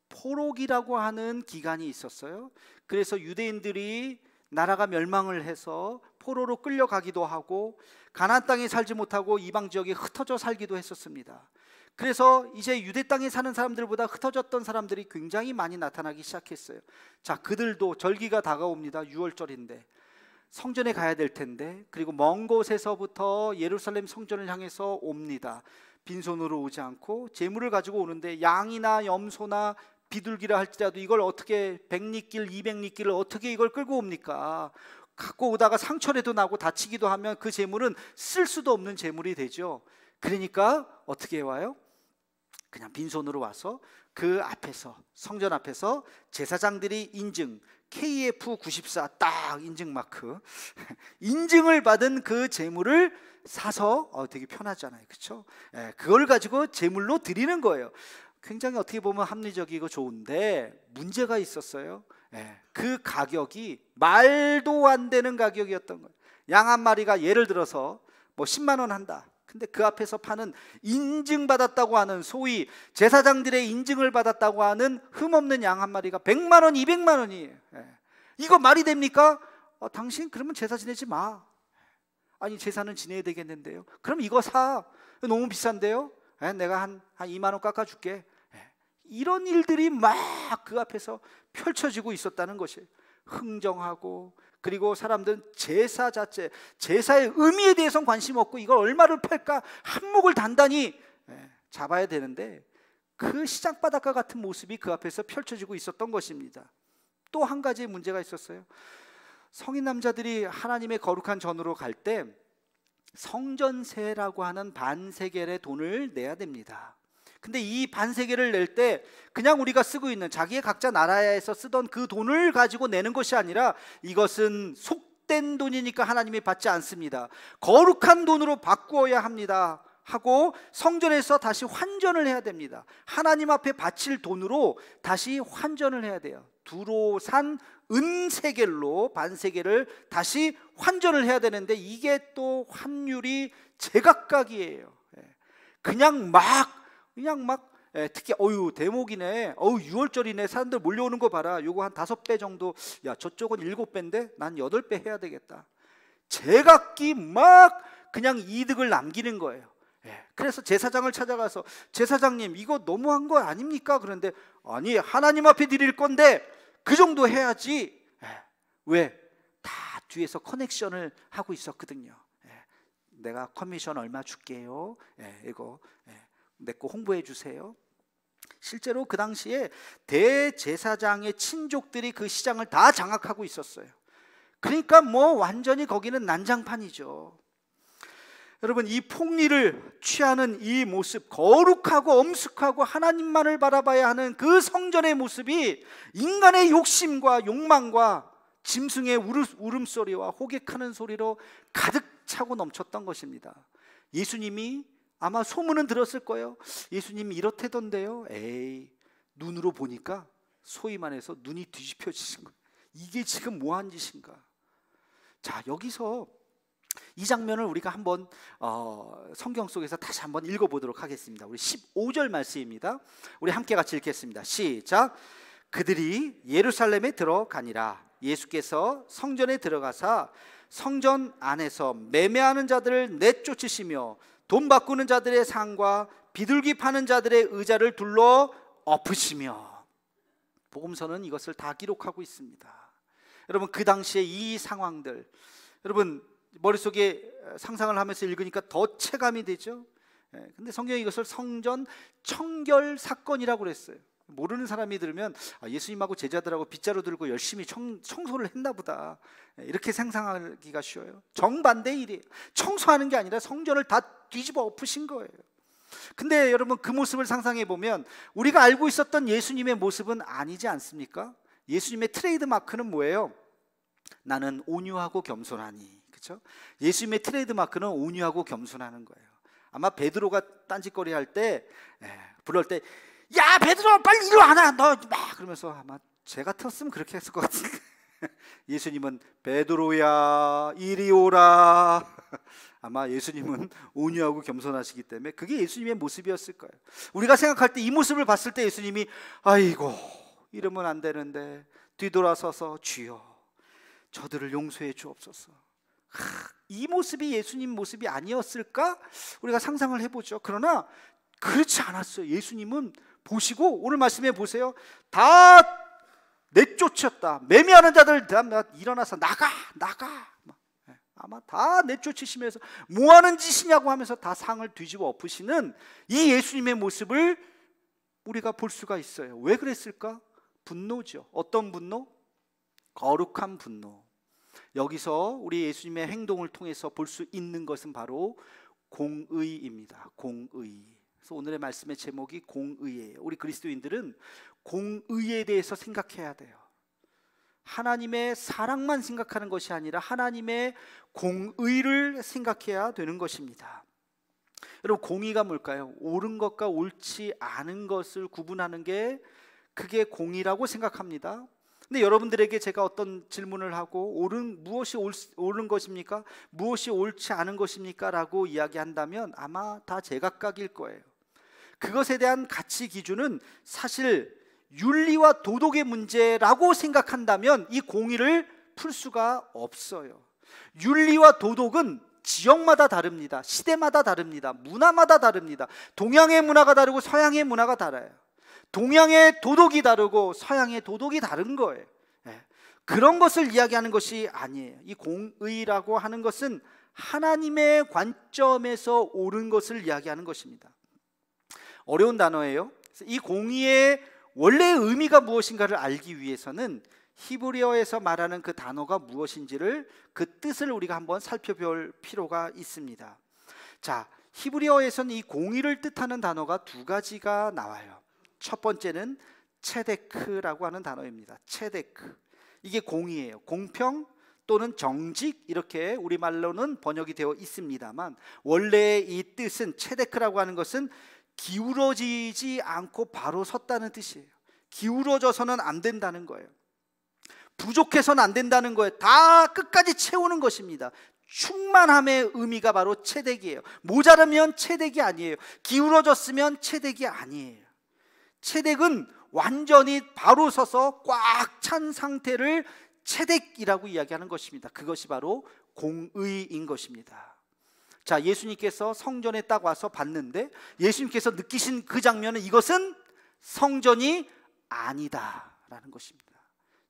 포록이라고 하는 기간이 있었어요. 그래서 유대인들이 나라가 멸망을 해서 포로로 끌려가기도 하고 가나안 땅에 살지 못하고 이방 지역에 흩어져 살기도 했었습니다. 그래서 이제 유대 땅에 사는 사람들보다 흩어졌던 사람들이 굉장히 많이 나타나기 시작했어요. 자, 그들도 절기가 다가옵니다. 6월절인데 성전에 가야 될 텐데, 그리고 먼 곳에서부터 예루살렘 성전을 향해서 옵니다. 빈손으로 오지 않고 제물을 가지고 오는데 양이나 염소나 비둘기라 할지라도 이걸 어떻게 100리길 200리길을 어떻게 이걸 끌고 옵니까? 갖고 오다가 상처라도 나고 다치기도 하면 그 제물은 쓸 수도 없는 제물이 되죠. 그러니까 어떻게 와요? 그냥 빈손으로 와서 그 앞에서, 성전 앞에서 제사장들이 인증 KF94 딱 인증 마크 인증을 받은 그 제물을 사서 되게 편하잖아요, 그렇죠? 그걸 가지고 제물로 드리는 거예요. 굉장히 어떻게 보면 합리적이고 좋은데 문제가 있었어요. 그 가격이 말도 안 되는 가격이었던 거예요. 양 한 마리가 예를 들어서 뭐 10만 원 한다. 근데 그 앞에서 파는 인증받았다고 하는, 소위 제사장들의 인증을 받았다고 하는 흠없는 양 한 마리가 100만 원, 200만 원이에요. 이거 말이 됩니까? 당신 그러면 제사 지내지 마. 아니 제사는 지내야 되겠는데요. 그럼 이거 사. 너무 비싼데요. 내가 한 2만 원 깎아줄게. 이런 일들이 막 그 앞에서 펼쳐지고 있었다는 것이에요. 흥정하고, 그리고 사람들은 제사 자체, 제사의 의미에 대해서는 관심 없고 이걸 얼마를 팔까 한몫을 단단히 잡아야 되는데, 그 시장바닥과 같은 모습이 그 앞에서 펼쳐지고 있었던 것입니다. 또 한 가지 문제가 있었어요. 성인 남자들이 하나님의 거룩한 전으로 갈 때 성전세라고 하는 반세겔의 돈을 내야 됩니다. 근데 이 반세겔을 낼 때 그냥 우리가 쓰고 있는 자기의 각자 나라에서 쓰던 그 돈을 가지고 내는 것이 아니라, 이것은 속된 돈이니까 하나님이 받지 않습니다. 거룩한 돈으로 바꾸어야 합니다 하고 성전에서 다시 환전을 해야 됩니다. 하나님 앞에 바칠 돈으로 다시 환전을 해야 돼요. 두로 산 은세겔로 반세겔을 다시 환전을 해야 되는데, 이게 또 환율이 제각각이에요. 그냥 막 특히 대목이네, 6월절이네, 사람들 몰려오는 거 봐라, 요거 한 5배 정도, 야 저쪽은 7배인데 난 8배 해야 되겠다. 제각기 막 그냥 이득을 남기는 거예요. 그래서 제사장을 찾아가서, 제사장님 이거 너무한 거 아닙니까? 그런데 아니, 하나님 앞에 드릴 건데 그 정도 해야지. 왜? 다 뒤에서 커넥션을 하고 있었거든요. 내가 커미션 얼마 줄게요. 이거 내 거 홍보해 주세요. 실제로 그 당시에 대제사장의 친족들이 그 시장을 다 장악하고 있었어요. 그러니까 완전히 거기는 난장판이죠. 여러분, 이 폭리를 취하는 이 모습, 거룩하고 엄숙하고 하나님만을 바라봐야 하는 그 성전의 모습이 인간의 욕심과 욕망과 짐승의 울음소리와 호객하는 소리로 가득 차고 넘쳤던 것입니다. 예수님이 아마 소문은 들었을 거예요. 예수님이 이렇대던데요. 에이, 눈으로 보니까 소위 말해서 눈이 뒤집혀지신 거예요. 이게 지금 뭐한 짓인가. 자, 여기서 이 장면을 우리가 한번 성경 속에서 다시 한번 읽어보도록 하겠습니다. 우리 15절 말씀입니다. 우리 함께 같이 읽겠습니다. 시작. 그들이 예루살렘에 들어가니라. 예수께서 성전에 들어가사 성전 안에서 매매하는 자들을 내쫓으시며 돈 바꾸는 자들의 상과 비둘기 파는 자들의 의자를 둘러 엎으시며. 복음서는 이것을 다 기록하고 있습니다. 여러분, 그 당시에 이 상황들, 여러분 머릿속에 상상을 하면서 읽으니까 더 체감이 되죠. 근데 성경이 이것을 성전 청결 사건이라고 그랬어요. 모르는 사람이 들으면 예수님하고 제자들하고 빗자루 들고 열심히 청소를 했나 보다, 이렇게 상상하기가 쉬워요. 정반대의 일이에요. 청소하는 게 아니라 성전을 다 뒤집어 엎으신 거예요. 근데 여러분, 그 모습을 상상해 보면 우리가 알고 있었던 예수님의 모습은 아니지 않습니까? 예수님의 트레이드 마크는 뭐예요? 나는 온유하고 겸손하니. 그렇죠? 예수님의 트레이드 마크는 온유하고 겸손하는 거예요. 아마 베드로가 딴짓거리 할 때, 부를 때, 야 베드로 빨리 이리 와라 너 막 그러면서, 아마 제 같았으면 그렇게 했을 것 같은데 예수님은 베드로야 이리 오라. 아마 예수님은 온유하고 겸손하시기 때문에 그게 예수님의 모습이었을 거예요. 우리가 생각할 때 이 모습을 봤을 때 예수님이 아이고 이러면 안 되는데 뒤돌아서서 주여 저들을 용서해 주옵소서. 이 모습이 예수님 모습이 아니었을까? 우리가 상상을 해보죠. 그러나 그렇지 않았어요. 예수님은 보시고, 오늘 말씀해 보세요. 다 내쫓았다. 매매하는 자들 다 일어나서 나가. 아마 다 내쫓으시면서 뭐하는 짓이냐고 하면서 다 상을 뒤집어 엎으시는 이 예수님의 모습을 우리가 볼 수가 있어요. 왜 그랬을까? 분노죠. 어떤 분노? 거룩한 분노. 여기서 우리 예수님의 행동을 통해서 볼 수 있는 것은 바로 공의입니다. 공의. 그래서 오늘의 말씀의 제목이 공의예요. 우리 그리스도인들은 공의에 대해서 생각해야 돼요. 하나님의 사랑만 생각하는 것이 아니라 하나님의 공의를 생각해야 되는 것입니다. 여러분, 공의가 뭘까요? 옳은 것과 옳지 않은 것을 구분하는 게 그게 공의라고 생각합니다. 근데 여러분들에게 제가 어떤 질문을 하고 무엇이 옳은 것입니까? 무엇이 옳지 않은 것입니까? 라고 이야기한다면 아마 다 제각각일 거예요. 그것에 대한 가치 기준은 사실 윤리와 도덕의 문제라고 생각한다면 이 공의를 풀 수가 없어요. 윤리와 도덕은 지역마다 다릅니다. 시대마다 다릅니다. 문화마다 다릅니다. 동양의 문화가 다르고 서양의 문화가 달라요. 동양의 도덕이 다르고 서양의 도덕이 다른 거예요. 그런 것을 이야기하는 것이 아니에요. 이 공의라고 하는 것은 하나님의 관점에서 옳은 것을 이야기하는 것입니다. 어려운 단어예요. 이 공의의 원래의 의미가 무엇인가를 알기 위해서는 히브리어에서 말하는 그 단어가 무엇인지를, 그 뜻을 우리가 한번 살펴볼 필요가 있습니다. 자, 히브리어에서는 이 공의를 뜻하는 단어가 두 가지가 나와요. 첫 번째는 체데크라고 하는 단어입니다. 체데크. 이게 공의예요. 공평 또는 정직, 이렇게 우리말로는 번역이 되어 있습니다만 원래 이 뜻은, 체데크라고 하는 것은 기울어지지 않고 바로 섰다는 뜻이에요. 기울어져서는 안 된다는 거예요. 부족해서는 안 된다는 거예요. 다 끝까지 채우는 것입니다. 충만함의 의미가 바로 체덱이에요. 모자르면 체덱이 아니에요. 기울어졌으면 체덱이 아니에요. 체덱은 완전히 바로 서서 꽉 찬 상태를 체덱이라고 이야기하는 것입니다. 그것이 바로 공의인 것입니다. 자, 예수님께서 성전에 딱 와서 봤는데 예수님께서 느끼신 그 장면은 이것은 성전이 아니다라는 것입니다.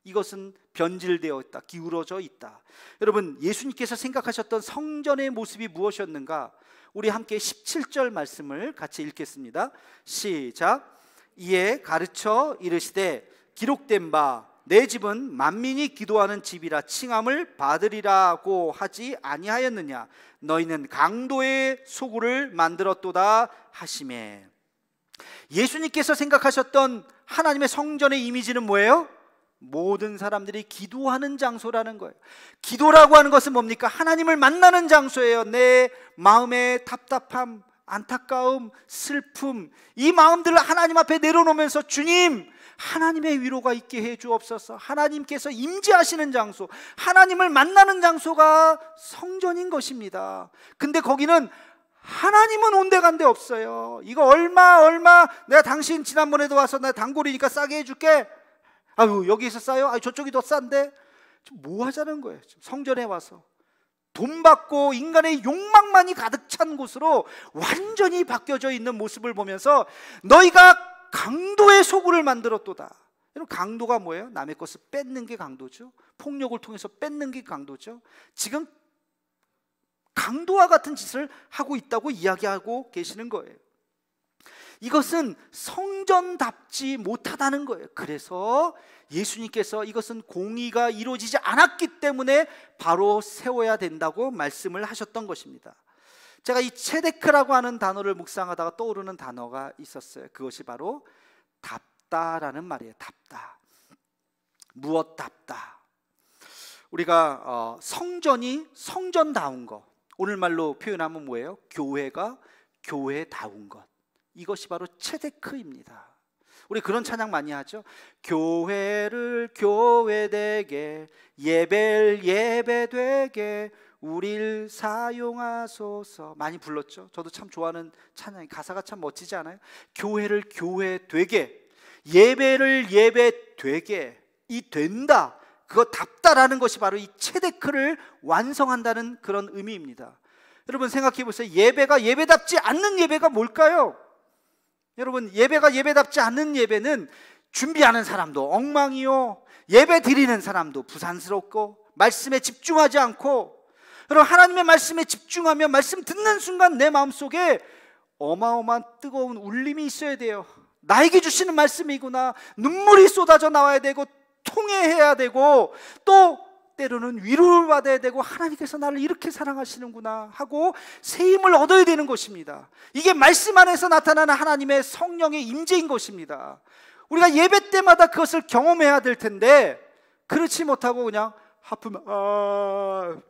이것은 변질되어 있다, 기울어져 있다. 여러분, 예수님께서 생각하셨던 성전의 모습이 무엇이었는가? 우리 함께 17절 말씀을 같이 읽겠습니다. 시작. 이에 가르쳐 이르시되 기록된 바 내 집은 만민이 기도하는 집이라 칭함을 받으리라고 하지 아니하였느냐? 너희는 강도의 소굴을 만들었도다 하시매. 예수님께서 생각하셨던 하나님의 성전의 이미지는 뭐예요? 모든 사람들이 기도하는 장소라는 거예요. 기도라고 하는 것은 뭡니까? 하나님을 만나는 장소예요. 내 마음의 답답함, 안타까움, 슬픔, 이 마음들을 하나님 앞에 내려놓으면서 주님, 하나님의 위로가 있게 해 주옵소서. 하나님께서 임재하시는 장소, 하나님을 만나는 장소가 성전인 것입니다. 근데 거기는 하나님은 온데간데 없어요. 이거 얼마 내가 당신 지난번에도 와서 나 단골이니까 싸게 해줄게. 아유, 여기서 싸요? 아유, 저쪽이 더 싼데? 뭐 하자는 거예요? 성전에 와서 돈 받고 인간의 욕망만이 가득 찬 곳으로 완전히 바뀌어져 있는 모습을 보면서 너희가 강도의 소굴을 만들었도다. 여러분, 강도가 뭐예요? 남의 것을 뺏는 게 강도죠. 폭력을 통해서 뺏는 게 강도죠. 지금 강도와 같은 짓을 하고 있다고 이야기하고 계시는 거예요. 이것은 성전답지 못하다는 거예요. 그래서 예수님께서 이것은 공의가 이루어지지 않았기 때문에 바로 세워야 된다고 말씀을 하셨던 것입니다. 제가 이 체데크라고 하는 단어를 묵상하다가 떠오르는 단어가 있었어요. 그것이 바로 답다라는 말이에요. 답다. 무엇답다. 우리가 성전이 성전다운 것, 오늘말로 표현하면 뭐예요? 교회가 교회다운 것. 이것이 바로 체데크입니다. 우리 그런 찬양 많이 하죠. 교회를 교회되게, 예배를 예배되게 우릴 사용하소서. 많이 불렀죠. 저도 참 좋아하는 찬양, 가사가 참 멋지지 않아요? 교회를 교회되게, 예배를 예배되게, 이 된다, 그거 답다라는 것이 바로 이 체데크를 완성한다는 그런 의미입니다. 여러분 생각해 보세요. 예배가 예배답지 않는 예배가 뭘까요? 여러분, 예배가 예배답지 않는 예배는 준비하는 사람도 엉망이요, 예배 드리는 사람도 부산스럽고, 말씀에 집중하지 않고. 여러분, 하나님의 말씀에 집중하면 말씀 듣는 순간 내 마음속에 어마어마한 뜨거운 울림이 있어야 돼요. 나에게 주시는 말씀이구나. 눈물이 쏟아져 나와야 되고, 통회해야 되고, 또 때로는 위로를 받아야 되고, 하나님께서 나를 이렇게 사랑하시는구나 하고 새 힘을 얻어야 되는 것입니다. 이게 말씀 안에서 나타나는 하나님의 성령의 임재인 것입니다. 우리가 예배 때마다 그것을 경험해야 될 텐데, 그렇지 못하고 그냥 하품만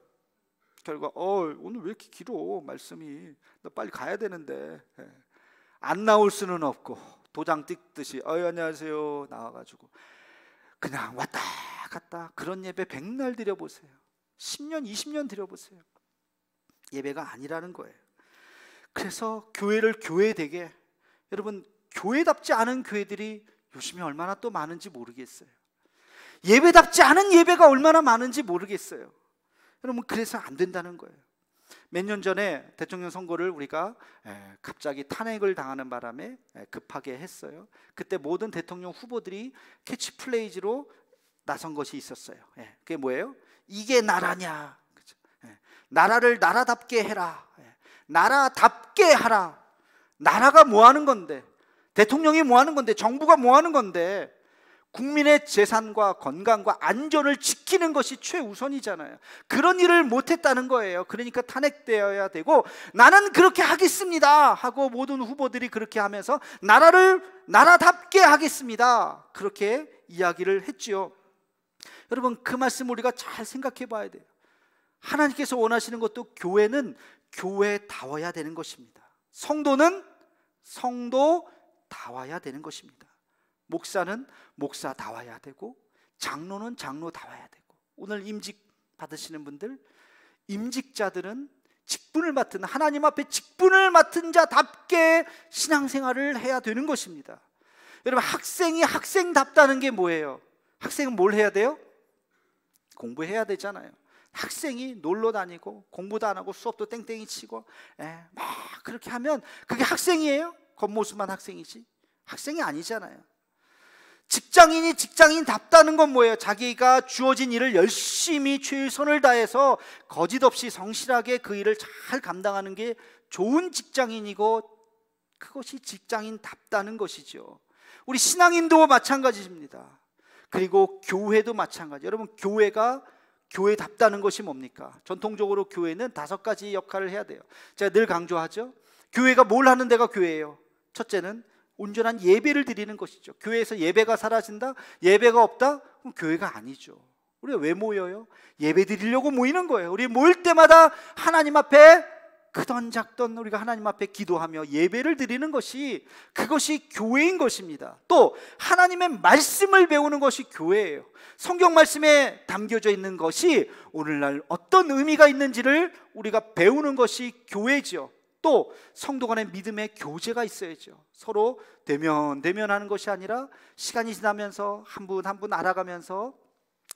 결과 오늘 왜 이렇게 길어 말씀이, 나 빨리 가야 되는데. 안 나올 수는 없고 도장 찍듯이 안녕하세요 나와가지고, 그냥 왔다 갔다 그런 예배 백날 드려보세요. 10년 20년 드려보세요. 예배가 아니라는 거예요. 그래서 교회를 교회되게, 여러분 교회답지 않은 교회들이 요즘에 얼마나 또 많은지 모르겠어요. 예배답지 않은 예배가 얼마나 많은지 모르겠어요. 여러분 그래서 안 된다는 거예요. 몇 년 전에 대통령 선거를 우리가 갑자기 탄핵을 당하는 바람에 급하게 했어요. 그때 모든 대통령 후보들이 캐치플레이즈로 나선 것이 있었어요. 그게 뭐예요? 이게 나라냐? 나라를 나라답게 해라. 나라답게 하라. 나라가 뭐 하는 건데? 대통령이 뭐 하는 건데? 정부가 뭐 하는 건데? 국민의 재산과 건강과 안전을 지키는 것이 최우선이잖아요. 그런 일을 못했다는 거예요. 그러니까 탄핵되어야 되고, 나는 그렇게 하겠습니다 하고 모든 후보들이 그렇게 하면서 나라를 나라답게 하겠습니다, 그렇게 이야기를 했지요. 여러분 그 말씀 우리가 잘 생각해 봐야 돼요. 하나님께서 원하시는 것도 교회는 교회다워야 되는 것입니다. 성도는 성도다워야 되는 것입니다. 목사는 목사다워야 되고, 장로는 장로다워야 되고, 오늘 임직 받으시는 분들, 임직자들은 직분을 맡은, 하나님 앞에 직분을 맡은 자답게 신앙생활을 해야 되는 것입니다. 여러분 학생이 학생답다는 게 뭐예요? 학생은 뭘 해야 돼요? 공부해야 되잖아요. 학생이 놀러 다니고 공부도 안 하고 수업도 땡땡이 치고 막 그렇게 하면 그게 학생이에요? 겉모습만 학생이지 학생이 아니잖아요. 직장인이 직장인답다는 건 뭐예요? 자기가 주어진 일을 열심히 최선을 다해서 거짓 없이 성실하게 그 일을 잘 감당하는 게 좋은 직장인이고, 그것이 직장인답다는 것이죠. 우리 신앙인도 마찬가지입니다. 그리고 교회도 마찬가지. 여러분 교회가 교회답다는 것이 뭡니까? 전통적으로 교회는 5가지 역할을 해야 돼요. 제가 늘 강조하죠. 교회가 뭘 하는 데가 교회예요? 첫째는 온전한 예배를 드리는 것이죠. 교회에서 예배가 사라진다? 예배가 없다? 그럼 교회가 아니죠. 우리가 왜 모여요? 예배 드리려고 모이는 거예요. 우리 모일 때마다 하나님 앞에 크던 작던 우리가 하나님 앞에 기도하며 예배를 드리는 것이, 그것이 교회인 것입니다. 또 하나님의 말씀을 배우는 것이 교회예요. 성경 말씀에 담겨져 있는 것이 오늘날 어떤 의미가 있는지를 우리가 배우는 것이 교회죠. 또 성도 간의 믿음의 교제가 있어야죠. 서로 대면하는 것이 아니라 시간이 지나면서 한 분 한 분 알아가면서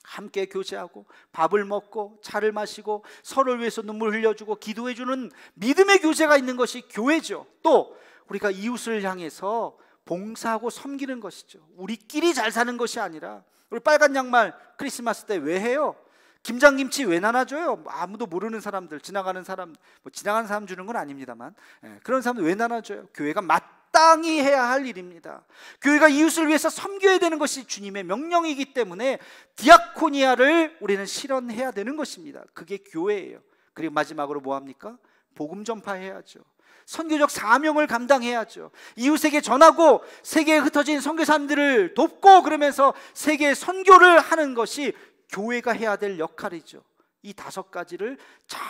함께 교제하고 밥을 먹고 차를 마시고 서로를 위해서 눈물 흘려주고 기도해주는 믿음의 교제가 있는 것이 교회죠. 또 우리가 이웃을 향해서 봉사하고 섬기는 것이죠. 우리끼리 잘 사는 것이 아니라, 우리 빨간 양말 크리스마스 때 왜 해요? 김장김치 왜 나눠줘요? 아무도 모르는 사람들, 지나가는 사람, 지나가는 사람 주는 건 아닙니다만 그런 사람들 왜 나눠줘요? 교회가 마땅히 해야 할 일입니다. 교회가 이웃을 위해서 섬겨야 되는 것이 주님의 명령이기 때문에 디아코니아를 우리는 실현해야 되는 것입니다. 그게 교회예요. 그리고 마지막으로 뭐합니까? 복음 전파해야죠. 선교적 사명을 감당해야죠. 이웃에게 전하고 세계에 흩어진 선교사님들을 돕고, 그러면서 세계에 선교를 하는 것이 교회가 해야 될 역할이죠. 이 5가지를 잘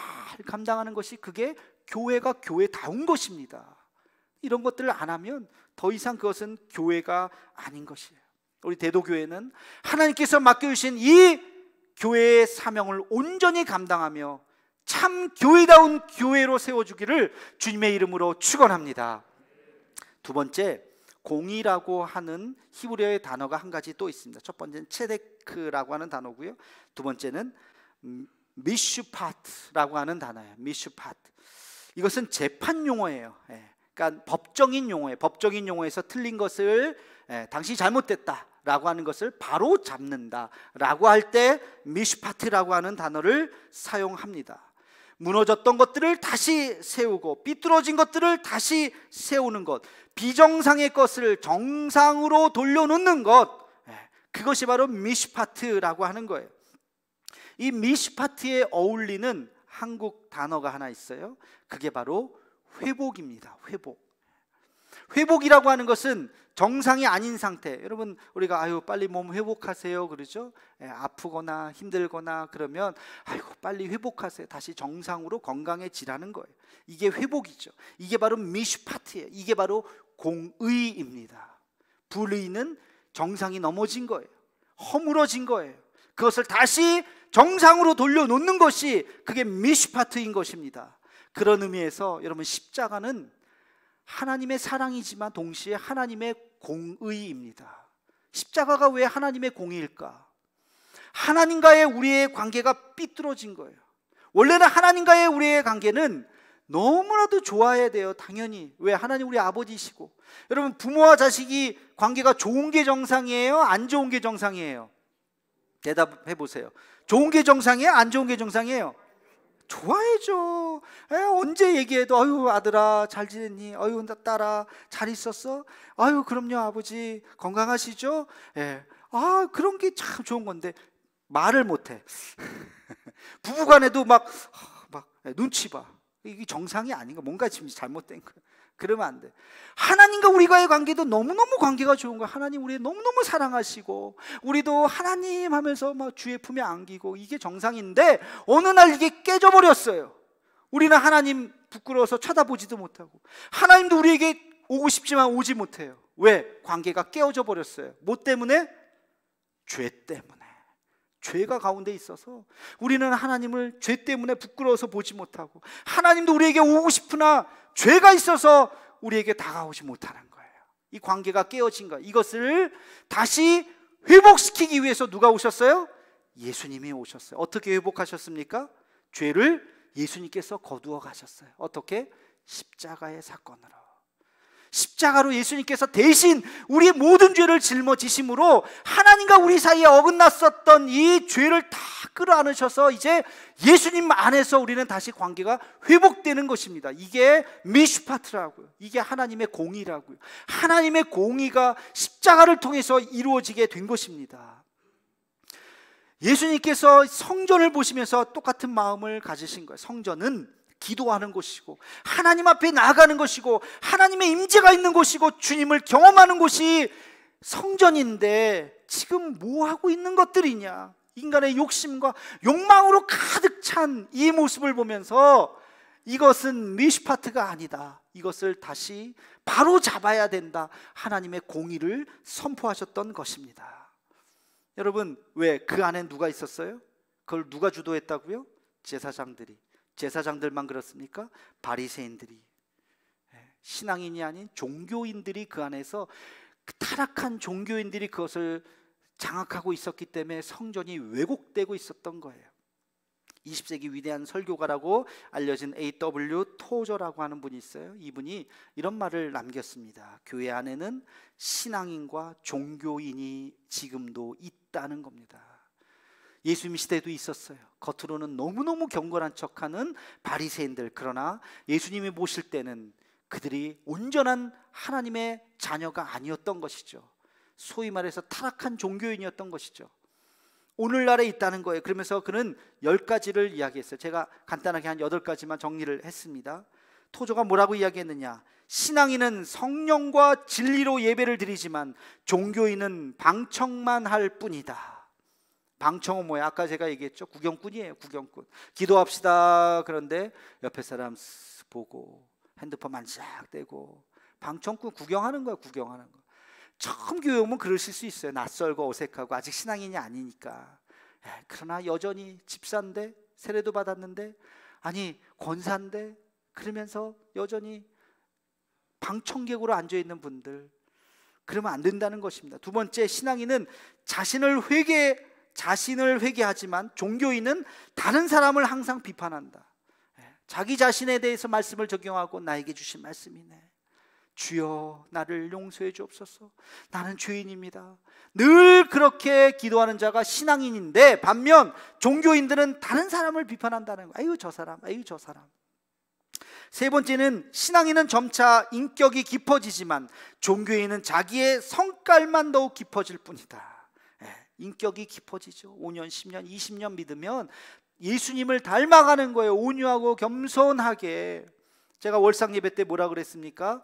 감당하는 것이, 그게 교회가 교회다운 것입니다. 이런 것들을 안 하면 더 이상 그것은 교회가 아닌 것이에요. 우리 대도교회는 하나님께서 맡겨주신 이 교회의 사명을 온전히 감당하며 참 교회다운 교회로 세워주기를 주님의 이름으로 축원합니다. 두 번째, 공의라고 하는 히브리어의 단어가 한 가지 또 있습니다. 첫 번째는 체데크라고 하는 단어고요. 두 번째는 미슈파트라고 하는 단어예요. 미슈파트. 이것은 재판 용어예요. 그러니까 법정인 용어예요. 법정인 용어에서 틀린 것을 당신이 잘못됐다라고 하는 것을 바로 잡는다라고 할 때 미슈파트라고 하는 단어를 사용합니다. 무너졌던 것들을 다시 세우고 삐뚤어진 것들을 다시 세우는 것, 비정상의 것을 정상으로 돌려놓는 것, 그것이 바로 미슈파트라고 하는 거예요. 이 미슈파트에 어울리는 한국 단어가 하나 있어요. 그게 바로 회복입니다. 회복이라고 하는 것은 정상이 아닌 상태. 여러분 우리가 아유 빨리 몸 회복하세요 그러죠. 아프거나 힘들거나 그러면 아이고 빨리 회복하세요, 다시 정상으로 건강해지라는 거예요. 이게 회복이죠. 이게 바로 미슈파트예요. 이게 바로 공의입니다. 불의는 정상이 넘어진 거예요. 허물어진 거예요. 그것을 다시 정상으로 돌려놓는 것이 그게 미슈파트인 것입니다. 그런 의미에서 여러분, 십자가는 하나님의 사랑이지만 동시에 하나님의 공의입니다. 십자가가 왜 하나님의 공의일까? 하나님과의 우리의 관계가 삐뚤어진 거예요. 원래는 하나님과의 우리의 관계는 너무나도 좋아야 돼요. 당연히. 왜? 하나님 우리 아버지시고. 여러분, 부모와 자식이 관계가 좋은 게 정상이에요? 안 좋은 게 정상이에요? 대답해 보세요. 좋은 게 정상이에요? 안 좋은 게 정상이에요? 좋아야죠. 언제 얘기해도 아유 아들아 잘 지냈니? 아유 딸아 잘 있었어? 아유 그럼요 아버지 건강하시죠? 그런 게 참 좋은 건데 말을 못해. 부부간에도 막 눈치 봐. 이게 정상이 아닌가? 뭔가 지금 잘못된 거야. 그러면 안 돼. 하나님과 우리과의 관계도 너무너무 관계가 좋은 거야. 하나님 우리 너무너무 사랑하시고 우리도 하나님 하면서 막 주의 품에 안기고 이게 정상인데 어느 날 이게 깨져버렸어요. 우리는 하나님 부끄러워서 쳐다보지도 못하고 하나님도 우리에게 오고 싶지만 오지 못해요. 왜? 관계가 깨어져 버렸어요. 뭐 때문에? 죄 때문에. 죄가 가운데 있어서 우리는 하나님을 죄 때문에 부끄러워서 보지 못하고 하나님도 우리에게 오고 싶으나 죄가 있어서 우리에게 다가오지 못하는 거예요. 이 관계가 깨어진 거예요. 이것을 다시 회복시키기 위해서 누가 오셨어요? 예수님이 오셨어요. 어떻게 회복하셨습니까? 죄를 예수님께서 거두어 가셨어요. 어떻게? 십자가의 사건으로. 십자가로 예수님께서 대신 우리의 모든 죄를 짊어지심으로 하나님과 우리 사이에 어긋났었던 이 죄를 다 끌어안으셔서 이제 예수님 안에서 우리는 다시 관계가 회복되는 것입니다. 이게 미슈파트라고요. 이게 하나님의 공의라고요. 하나님의 공의가 십자가를 통해서 이루어지게 된 것입니다. 예수님께서 성전을 보시면서 똑같은 마음을 가지신 거예요. 성전은 기도하는 곳이고 하나님 앞에 나아가는 것이고 하나님의 임재가 있는 곳이고 주님을 경험하는 곳이 성전인데 지금 뭐 하고 있는 것들이냐? 인간의 욕심과 욕망으로 가득 찬 이 모습을 보면서 이것은 미슈파트가 아니다. 이것을 다시 바로 잡아야 된다. 하나님의 공의를 선포하셨던 것입니다. 여러분, 왜? 그 안에 누가 있었어요? 그걸 누가 주도했다고요? 제사장들이. 제사장들만 그렇습니까? 바리새인들이, 신앙인이 아닌 종교인들이 그 안에서 타락한 종교인들이 그것을 장악하고 있었기 때문에 성전이 왜곡되고 있었던 거예요. 20세기 위대한 설교가라고 알려진 A.W. 토저라고 하는 분이 있어요. 이분이 이런 말을 남겼습니다. 교회 안에는 신앙인과 종교인이 지금도 있다는 겁니다. 예수님 시대도 있었어요. 겉으로는 너무너무 경건한 척하는 바리새인들. 그러나 예수님이 모실 때는 그들이 온전한 하나님의 자녀가 아니었던 것이죠. 소위 말해서 타락한 종교인이었던 것이죠. 오늘날에 있다는 거예요. 그러면서 그는 10가지를 이야기했어요. 제가 간단하게 한 8가지만 정리를 했습니다. 토저가 뭐라고 이야기했느냐? 신앙인은 성령과 진리로 예배를 드리지만 종교인은 방청만 할 뿐이다. 방청은 뭐야? 아까 제가 얘기했죠. 구경꾼이에요. 구경꾼. 기도합시다. 그런데 옆에 사람 보고 핸드폰 만지작대고 방청꾼 구경하는 거야. 구경하는 거. 처음 교회 오면 그러실 수 있어요. 낯설고 어색하고 아직 신앙인이 아니니까. 그러나 여전히 집사인데 세례도 받았는데 아니 권사인데 그러면서 여전히 방청객으로 앉아있는 분들, 그러면 안 된다는 것입니다. 두 번째, 신앙인은 자신을 회개하지만 종교인은 다른 사람을 항상 비판한다. 자기 자신에 대해서 말씀을 적용하고 나에게 주신 말씀이네. 주여 나를 용서해 주옵소서. 나는 죄인입니다. 늘 그렇게 기도하는 자가 신앙인인데 반면 종교인들은 다른 사람을 비판한다는 거예요. 아유 저 사람, 아유 저 사람. 세 번째는 신앙인은 점차 인격이 깊어지지만 종교인은 자기의 성깔만 더욱 깊어질 뿐이다. 인격이 깊어지죠. 5년, 10년, 20년 믿으면 예수님을 닮아가는 거예요. 온유하고 겸손하게. 제가 월상 예배 때 뭐라 그랬습니까?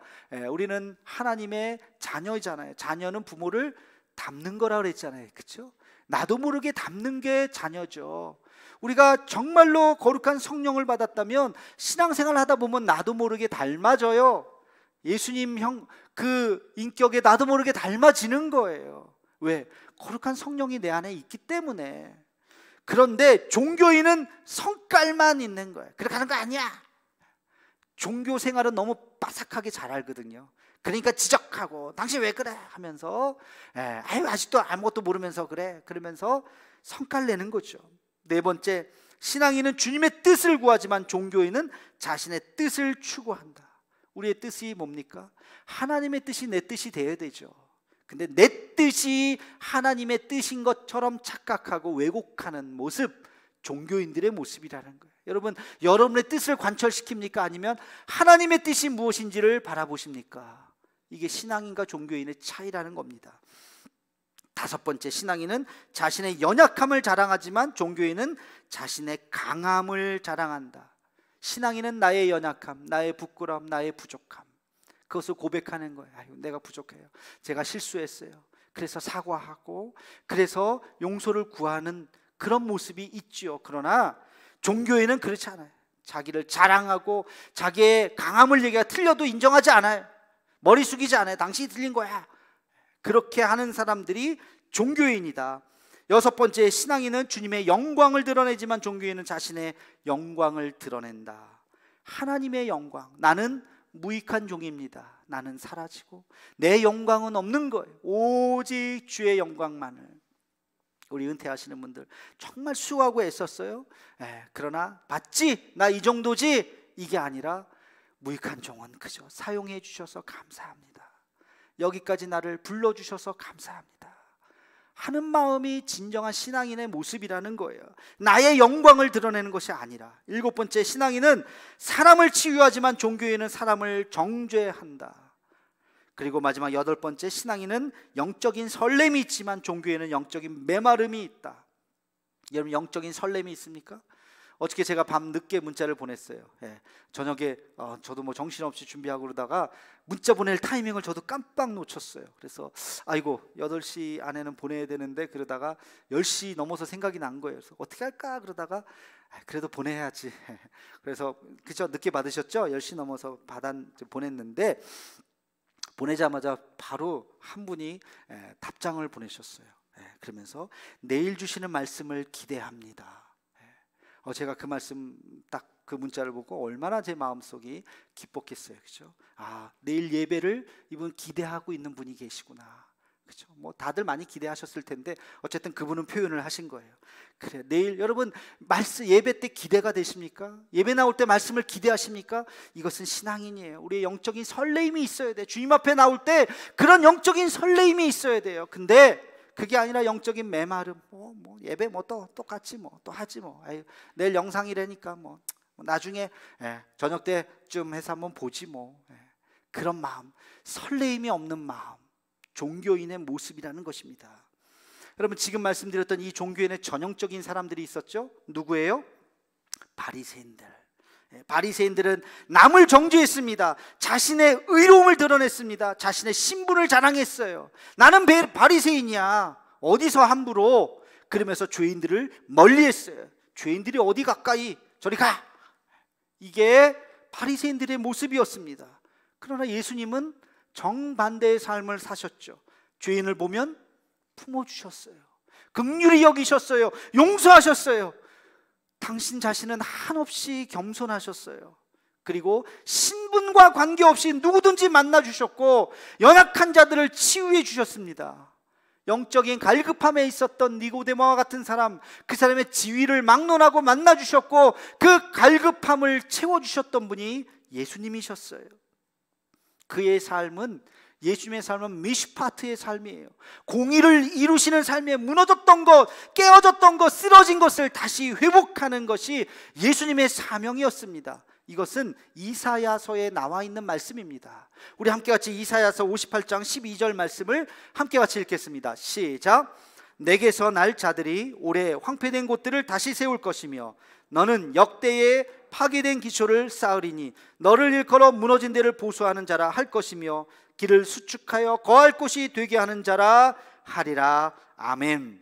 우리는 하나님의 자녀잖아요. 자녀는 부모를 닮는 거라 그랬잖아요. 그렇죠? 나도 모르게 닮는 게 자녀죠. 우리가 정말로 거룩한 성령을 받았다면 신앙생활 하다 보면 나도 모르게 닮아져요. 예수님 그 인격에 나도 모르게 닮아지는 거예요. 왜? 거룩한 성령이 내 안에 있기 때문에. 그런데 종교인은 성깔만 있는 거예요. 그렇게 하는 거 아니야. 종교 생활은 너무 빠삭하게 잘 알거든요. 그러니까 지적하고 당신 왜 그래 하면서 아유 아직도 아무것도 모르면서 그래 그러면서 성깔 내는 거죠. 네 번째, 신앙인은 주님의 뜻을 구하지만 종교인은 자신의 뜻을 추구한다. 우리의 뜻이 뭡니까? 하나님의 뜻이 내 뜻이 되어야 되죠. 근데 내 뜻이 하나님의 뜻인 것처럼 착각하고 왜곡하는 모습, 종교인들의 모습이라는 거예요. 여러분, 여러분의 뜻을 관철시킵니까? 아니면 하나님의 뜻이 무엇인지를 바라보십니까? 이게 신앙인과 종교인의 차이라는 겁니다. 다섯 번째, 신앙인은 자신의 연약함을 자랑하지만 종교인은 자신의 강함을 자랑한다. 신앙인은 나의 연약함, 나의 부끄러움, 나의 부족함, 그것을 고백하는 거예요. 아유, 내가 부족해요. 제가 실수했어요. 그래서 사과하고 그래서 용서를 구하는 그런 모습이 있지요. 그러나 종교인은 그렇지 않아요. 자기를 자랑하고 자기의 강함을 얘기가 틀려도 인정하지 않아요. 머리 숙이지 않아요. 당신이 틀린 거야. 그렇게 하는 사람들이 종교인이다. 여섯 번째, 신앙인은 주님의 영광을 드러내지만 종교인은 자신의 영광을 드러낸다. 하나님의 영광. 나는 무익한 종입니다. 나는 사라지고 내 영광은 없는 거예요. 오직 주의 영광만을. 우리 은퇴하시는 분들 정말 수고하고 애썼어요. 그러나 봤지? 나 이 정도지? 이게 아니라 무익한 종은 그저 사용해 주셔서 감사합니다. 여기까지 나를 불러주셔서 감사합니다 하는 마음이 진정한 신앙인의 모습이라는 거예요. 나의 영광을 드러내는 것이 아니라. 일곱 번째, 신앙인은 사람을 치유하지만 종교인은 사람을 정죄한다. 그리고 마지막 여덟 번째, 신앙인은 영적인 설렘이 있지만 종교인은 영적인 메마름이 있다. 여러분, 영적인 설렘이 있습니까? 어저께 제가 밤 늦게 문자를 보냈어요. 저녁에 저도 뭐 정신없이 준비하고 그러다가 문자 보낼 타이밍을 저도 깜빡 놓쳤어요. 그래서 아이고 8시 안에는 보내야 되는데 그러다가 10시 넘어서 생각이 난 거예요. 그래서 어떻게 할까 그러다가 그래도 보내야지. 그래서 그죠, 늦게 받으셨죠? 10시 넘어서 보냈는데 보내자마자 바로 한 분이 답장을 보내셨어요. 그러면서 내일 주시는 말씀을 기대합니다. 제가 그 말씀 딱 그 문자를 보고 얼마나 제 마음속이 기뻤겠어요. 그죠? 아, 내일 예배를 이분 기대하고 있는 분이 계시구나. 그죠? 뭐 다들 많이 기대하셨을 텐데 어쨌든 그분은 표현을 하신 거예요. 그래, 내일 여러분 말씀 예배 때 기대가 되십니까? 예배 나올 때 말씀을 기대하십니까? 이것은 신앙인이에요. 우리의 영적인 설레임이 있어야 돼. 주님 앞에 나올 때 그런 영적인 설레임이 있어야 돼요. 근데 그게 아니라 영적인 메마름, 뭐 예배 뭐 또 똑같이 뭐 또 하지 뭐. 아유, 내일 영상이라니까 뭐 나중에 저녁 때쯤 해서 한번 보지 뭐. 그런 마음, 설레임이 없는 마음, 종교인의 모습이라는 것입니다. 여러분, 지금 말씀드렸던 이 종교인의 전형적인 사람들이 있었죠. 누구예요? 바리새인들. 바리새인들은 남을 정죄했습니다. 자신의 의로움을 드러냈습니다. 자신의 신분을 자랑했어요. 나는 바리새인이야. 어디서 함부로. 그러면서 죄인들을 멀리했어요. 죄인들이 어디 가까이, 저리 가. 이게 바리새인들의 모습이었습니다. 그러나 예수님은 정반대의 삶을 사셨죠. 죄인을 보면 품어주셨어요. 긍휼히 여기셨어요. 용서하셨어요. 당신 자신은 한없이 겸손하셨어요. 그리고 신분과 관계없이 누구든지 만나주셨고 연약한 자들을 치유해 주셨습니다. 영적인 갈급함에 있었던 니고데모와 같은 사람, 그 사람의 지위를 막론하고 만나주셨고 그 갈급함을 채워주셨던 분이 예수님이셨어요. 그의 삶은, 예수님의 삶은 미슈파트의 삶이에요. 공의를 이루시는 삶에 무너졌던 것, 깨어졌던 것, 쓰러진 것을 다시 회복하는 것이 예수님의 사명이었습니다. 이것은 이사야서에 나와 있는 말씀입니다. 우리 함께 같이 이사야서 58장 12절 말씀을 함께 같이 읽겠습니다. 시작. 내게서 날 자들이 오래 황폐된 곳들을 다시 세울 것이며 너는 역대에 파괴된 기초를 쌓으리니 너를 일컬어 무너진 데를 보수하는 자라 할 것이며 길을 수축하여 거할 곳이 되게 하는 자라 하리라. 아멘.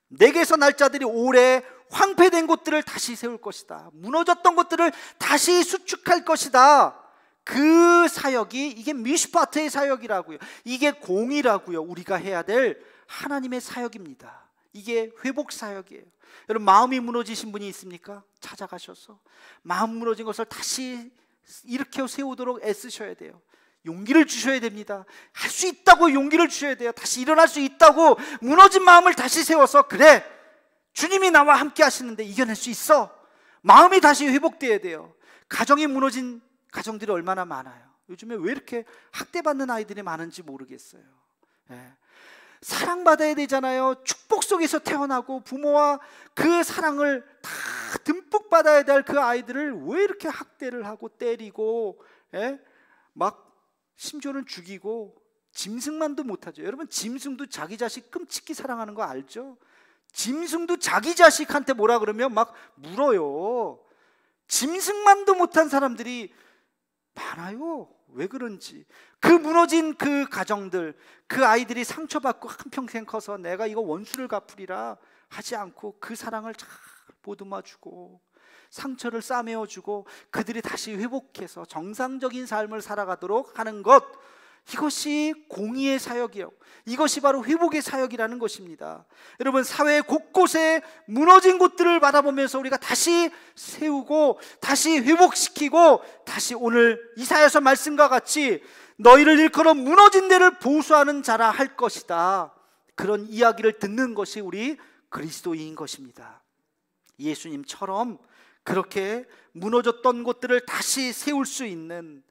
내게서 날 자들이 오래 황폐된 곳들을 다시 세울 것이다. 무너졌던 곳들을 다시 수축할 것이다. 그 사역이, 이게 미슈파트의 사역이라고요. 이게 공이라고요. 우리가 해야 될 하나님의 사역입니다. 이게 회복 사역이에요. 여러분, 마음이 무너지신 분이 있습니까? 찾아가셔서 마음 무너진 것을 다시 일으켜 세우도록 애쓰셔야 돼요. 용기를 주셔야 됩니다. 할 수 있다고 용기를 주셔야 돼요. 다시 일어날 수 있다고 무너진 마음을 다시 세워서, 그래, 주님이 나와 함께 하시는데 이겨낼 수 있어. 마음이 다시 회복돼야 돼요. 가정이 무너진 가정들이 얼마나 많아요. 요즘에 왜 이렇게 학대받는 아이들이 많은지 모르겠어요. 예. 사랑받아야 되잖아요. 축복 속에서 태어나고 부모와 그 사랑을 다 듬뿍 받아야 될 그 아이들을 왜 이렇게 학대를 하고 때리고, 예? 막 심지어는 죽이고, 짐승만도 못하죠. 여러분, 짐승도 자기 자식 끔찍히 사랑하는 거 알죠? 짐승도 자기 자식한테 뭐라 그러면 막 물어요. 짐승만도 못한 사람들이 많아요. 왜 그런지. 그 무너진 그 가정들, 그 아이들이 상처받고 한평생 커서 내가 이거 원수를 갚으리라 하지 않고 그 사랑을 잘 보듬어주고 상처를 싸매어주고 그들이 다시 회복해서 정상적인 삶을 살아가도록 하는 것, 이것이 공의의 사역이요, 이것이 바로 회복의 사역이라는 것입니다. 여러분, 사회 곳곳에 무너진 곳들을 바라보면서 우리가 다시 세우고 다시 회복시키고, 다시 오늘 이사야서 말씀과 같이 너희를 일컬어 무너진 데를 보수하는 자라 할 것이다, 그런 이야기를 듣는 것이 우리 그리스도인인 것입니다. 예수님처럼 그렇게 무너졌던 곳들을 다시 세울 수 있는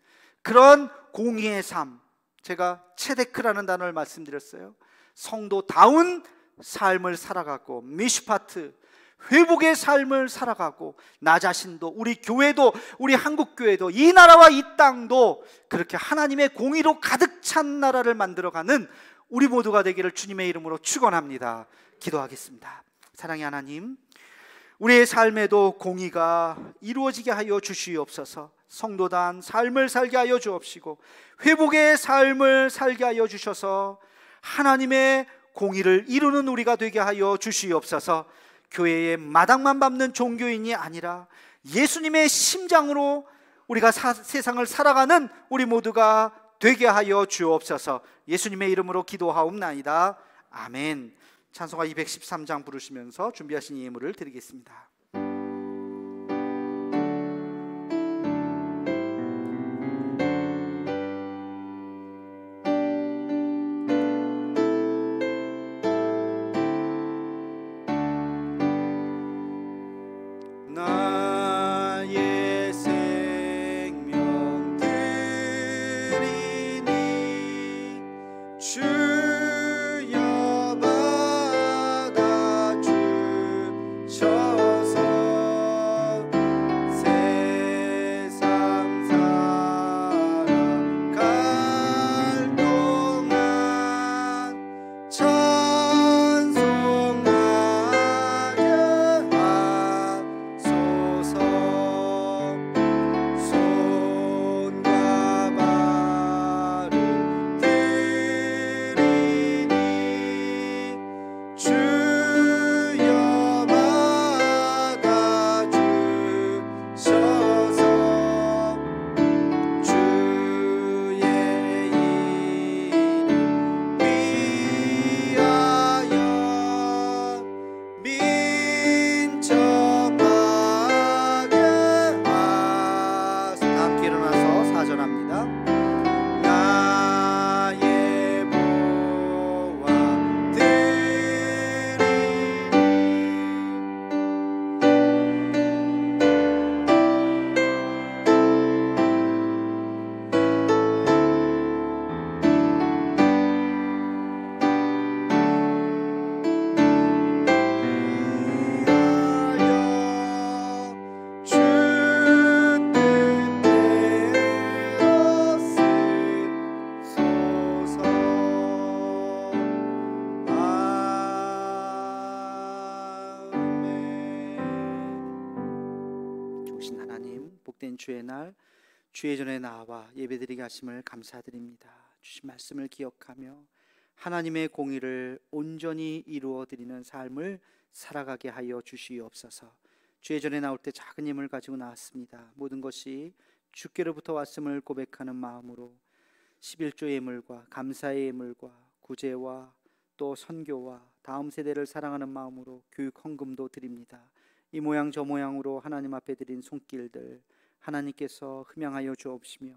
그런 공의의 삶, 제가 체데크라는 단어를 말씀드렸어요. 성도다운 삶을 살아가고, 미슈파트, 회복의 삶을 살아가고, 나 자신도, 우리 교회도, 우리 한국교회도, 이 나라와 이 땅도 그렇게 하나님의 공의로 가득 찬 나라를 만들어가는 우리 모두가 되기를 주님의 이름으로 축원합니다. 기도하겠습니다. 사랑의 하나님, 우리의 삶에도 공의가 이루어지게 하여 주시옵소서. 성도단 삶을 살게 하여 주옵시고 회복의 삶을 살게 하여 주셔서 하나님의 공의를 이루는 우리가 되게 하여 주시옵소서. 교회의 마당만 밟는 종교인이 아니라 예수님의 심장으로 우리가 세상을 살아가는 우리 모두가 되게 하여 주옵소서. 예수님의 이름으로 기도하옵나이다. 아멘. 찬송가 213장 부르시면서 준비하신 예물을 드리겠습니다. 나의 생명 드리니 주여 받아주셔서 세상 살아갈 동안 찬송하게 하소서. 손과 발을 드리니 주여 받아주셔서 주의 이름 위하여 민첩하게 하소서. 함께 일어나서 사전합니다. 나의 보화 드리니 주 뜻대로 쓰소서. 아멘. 좋으신 하나님, 복된 주의 날 주의 전에 나와 예배드리게 하심을 감사드립니다. 주신 말씀을 기억하며 하나님의 공의를 온전히 이루어드리는 삶을 살아가게 하여 주시옵소서. 주의 전에 나올 때 작은 힘을 가지고 나왔습니다. 모든 것이 주께로부터 왔음을 고백하는 마음으로 11조 예물과 감사의 예물과 구제와 또 선교와 다음 세대를 사랑하는 마음으로 교육 헌금도 드립니다. 이 모양 저 모양으로 하나님 앞에 드린 손길들 하나님께서 흠양하여 주옵시며,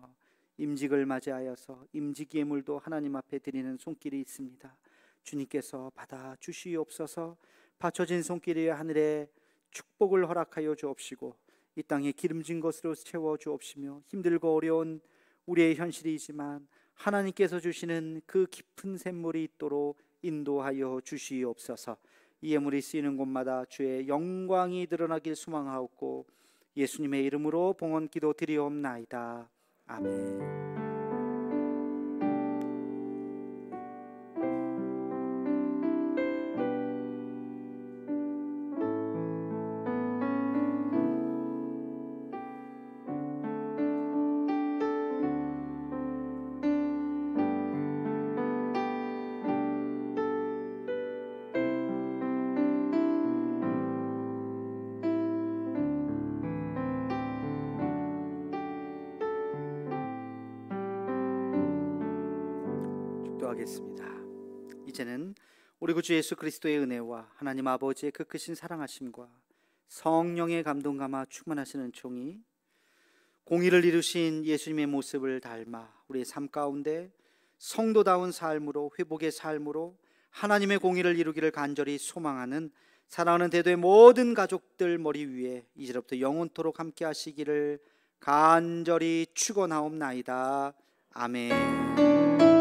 임직을 맞이하여서 임직 예물도 하나님 앞에 드리는 손길이 있습니다. 주님께서 받아 주시옵소서. 바쳐진 손길이 하늘에 축복을 허락하여 주옵시고 이 땅에 기름진 것으로 채워 주옵시며, 힘들고 어려운 우리의 현실이지만 하나님께서 주시는 그 깊은 샘물이 있도록 인도하여 주시옵소서. 이 예물이 쓰이는 곳마다 주의 영광이 드러나길 소망하옵고 예수님의 이름으로 봉헌 기도 드리옵나이다. 아멘. 기도하겠습니다. 이제는 우리 구주 예수 그리스도의 은혜와 하나님 아버지의 그 크신 사랑하심과 성령의 감동 감화 충만하시는 종이 공의를 이루신 예수님의 모습을 닮아 우리의 삶 가운데 성도다운 삶으로, 회복의 삶으로 하나님의 공의를 이루기를 간절히 소망하는 사랑하는 대도의 모든 가족들 머리 위에 이제부터 영원토록 함께 하시기를 간절히 축원하옵나이다. 아멘.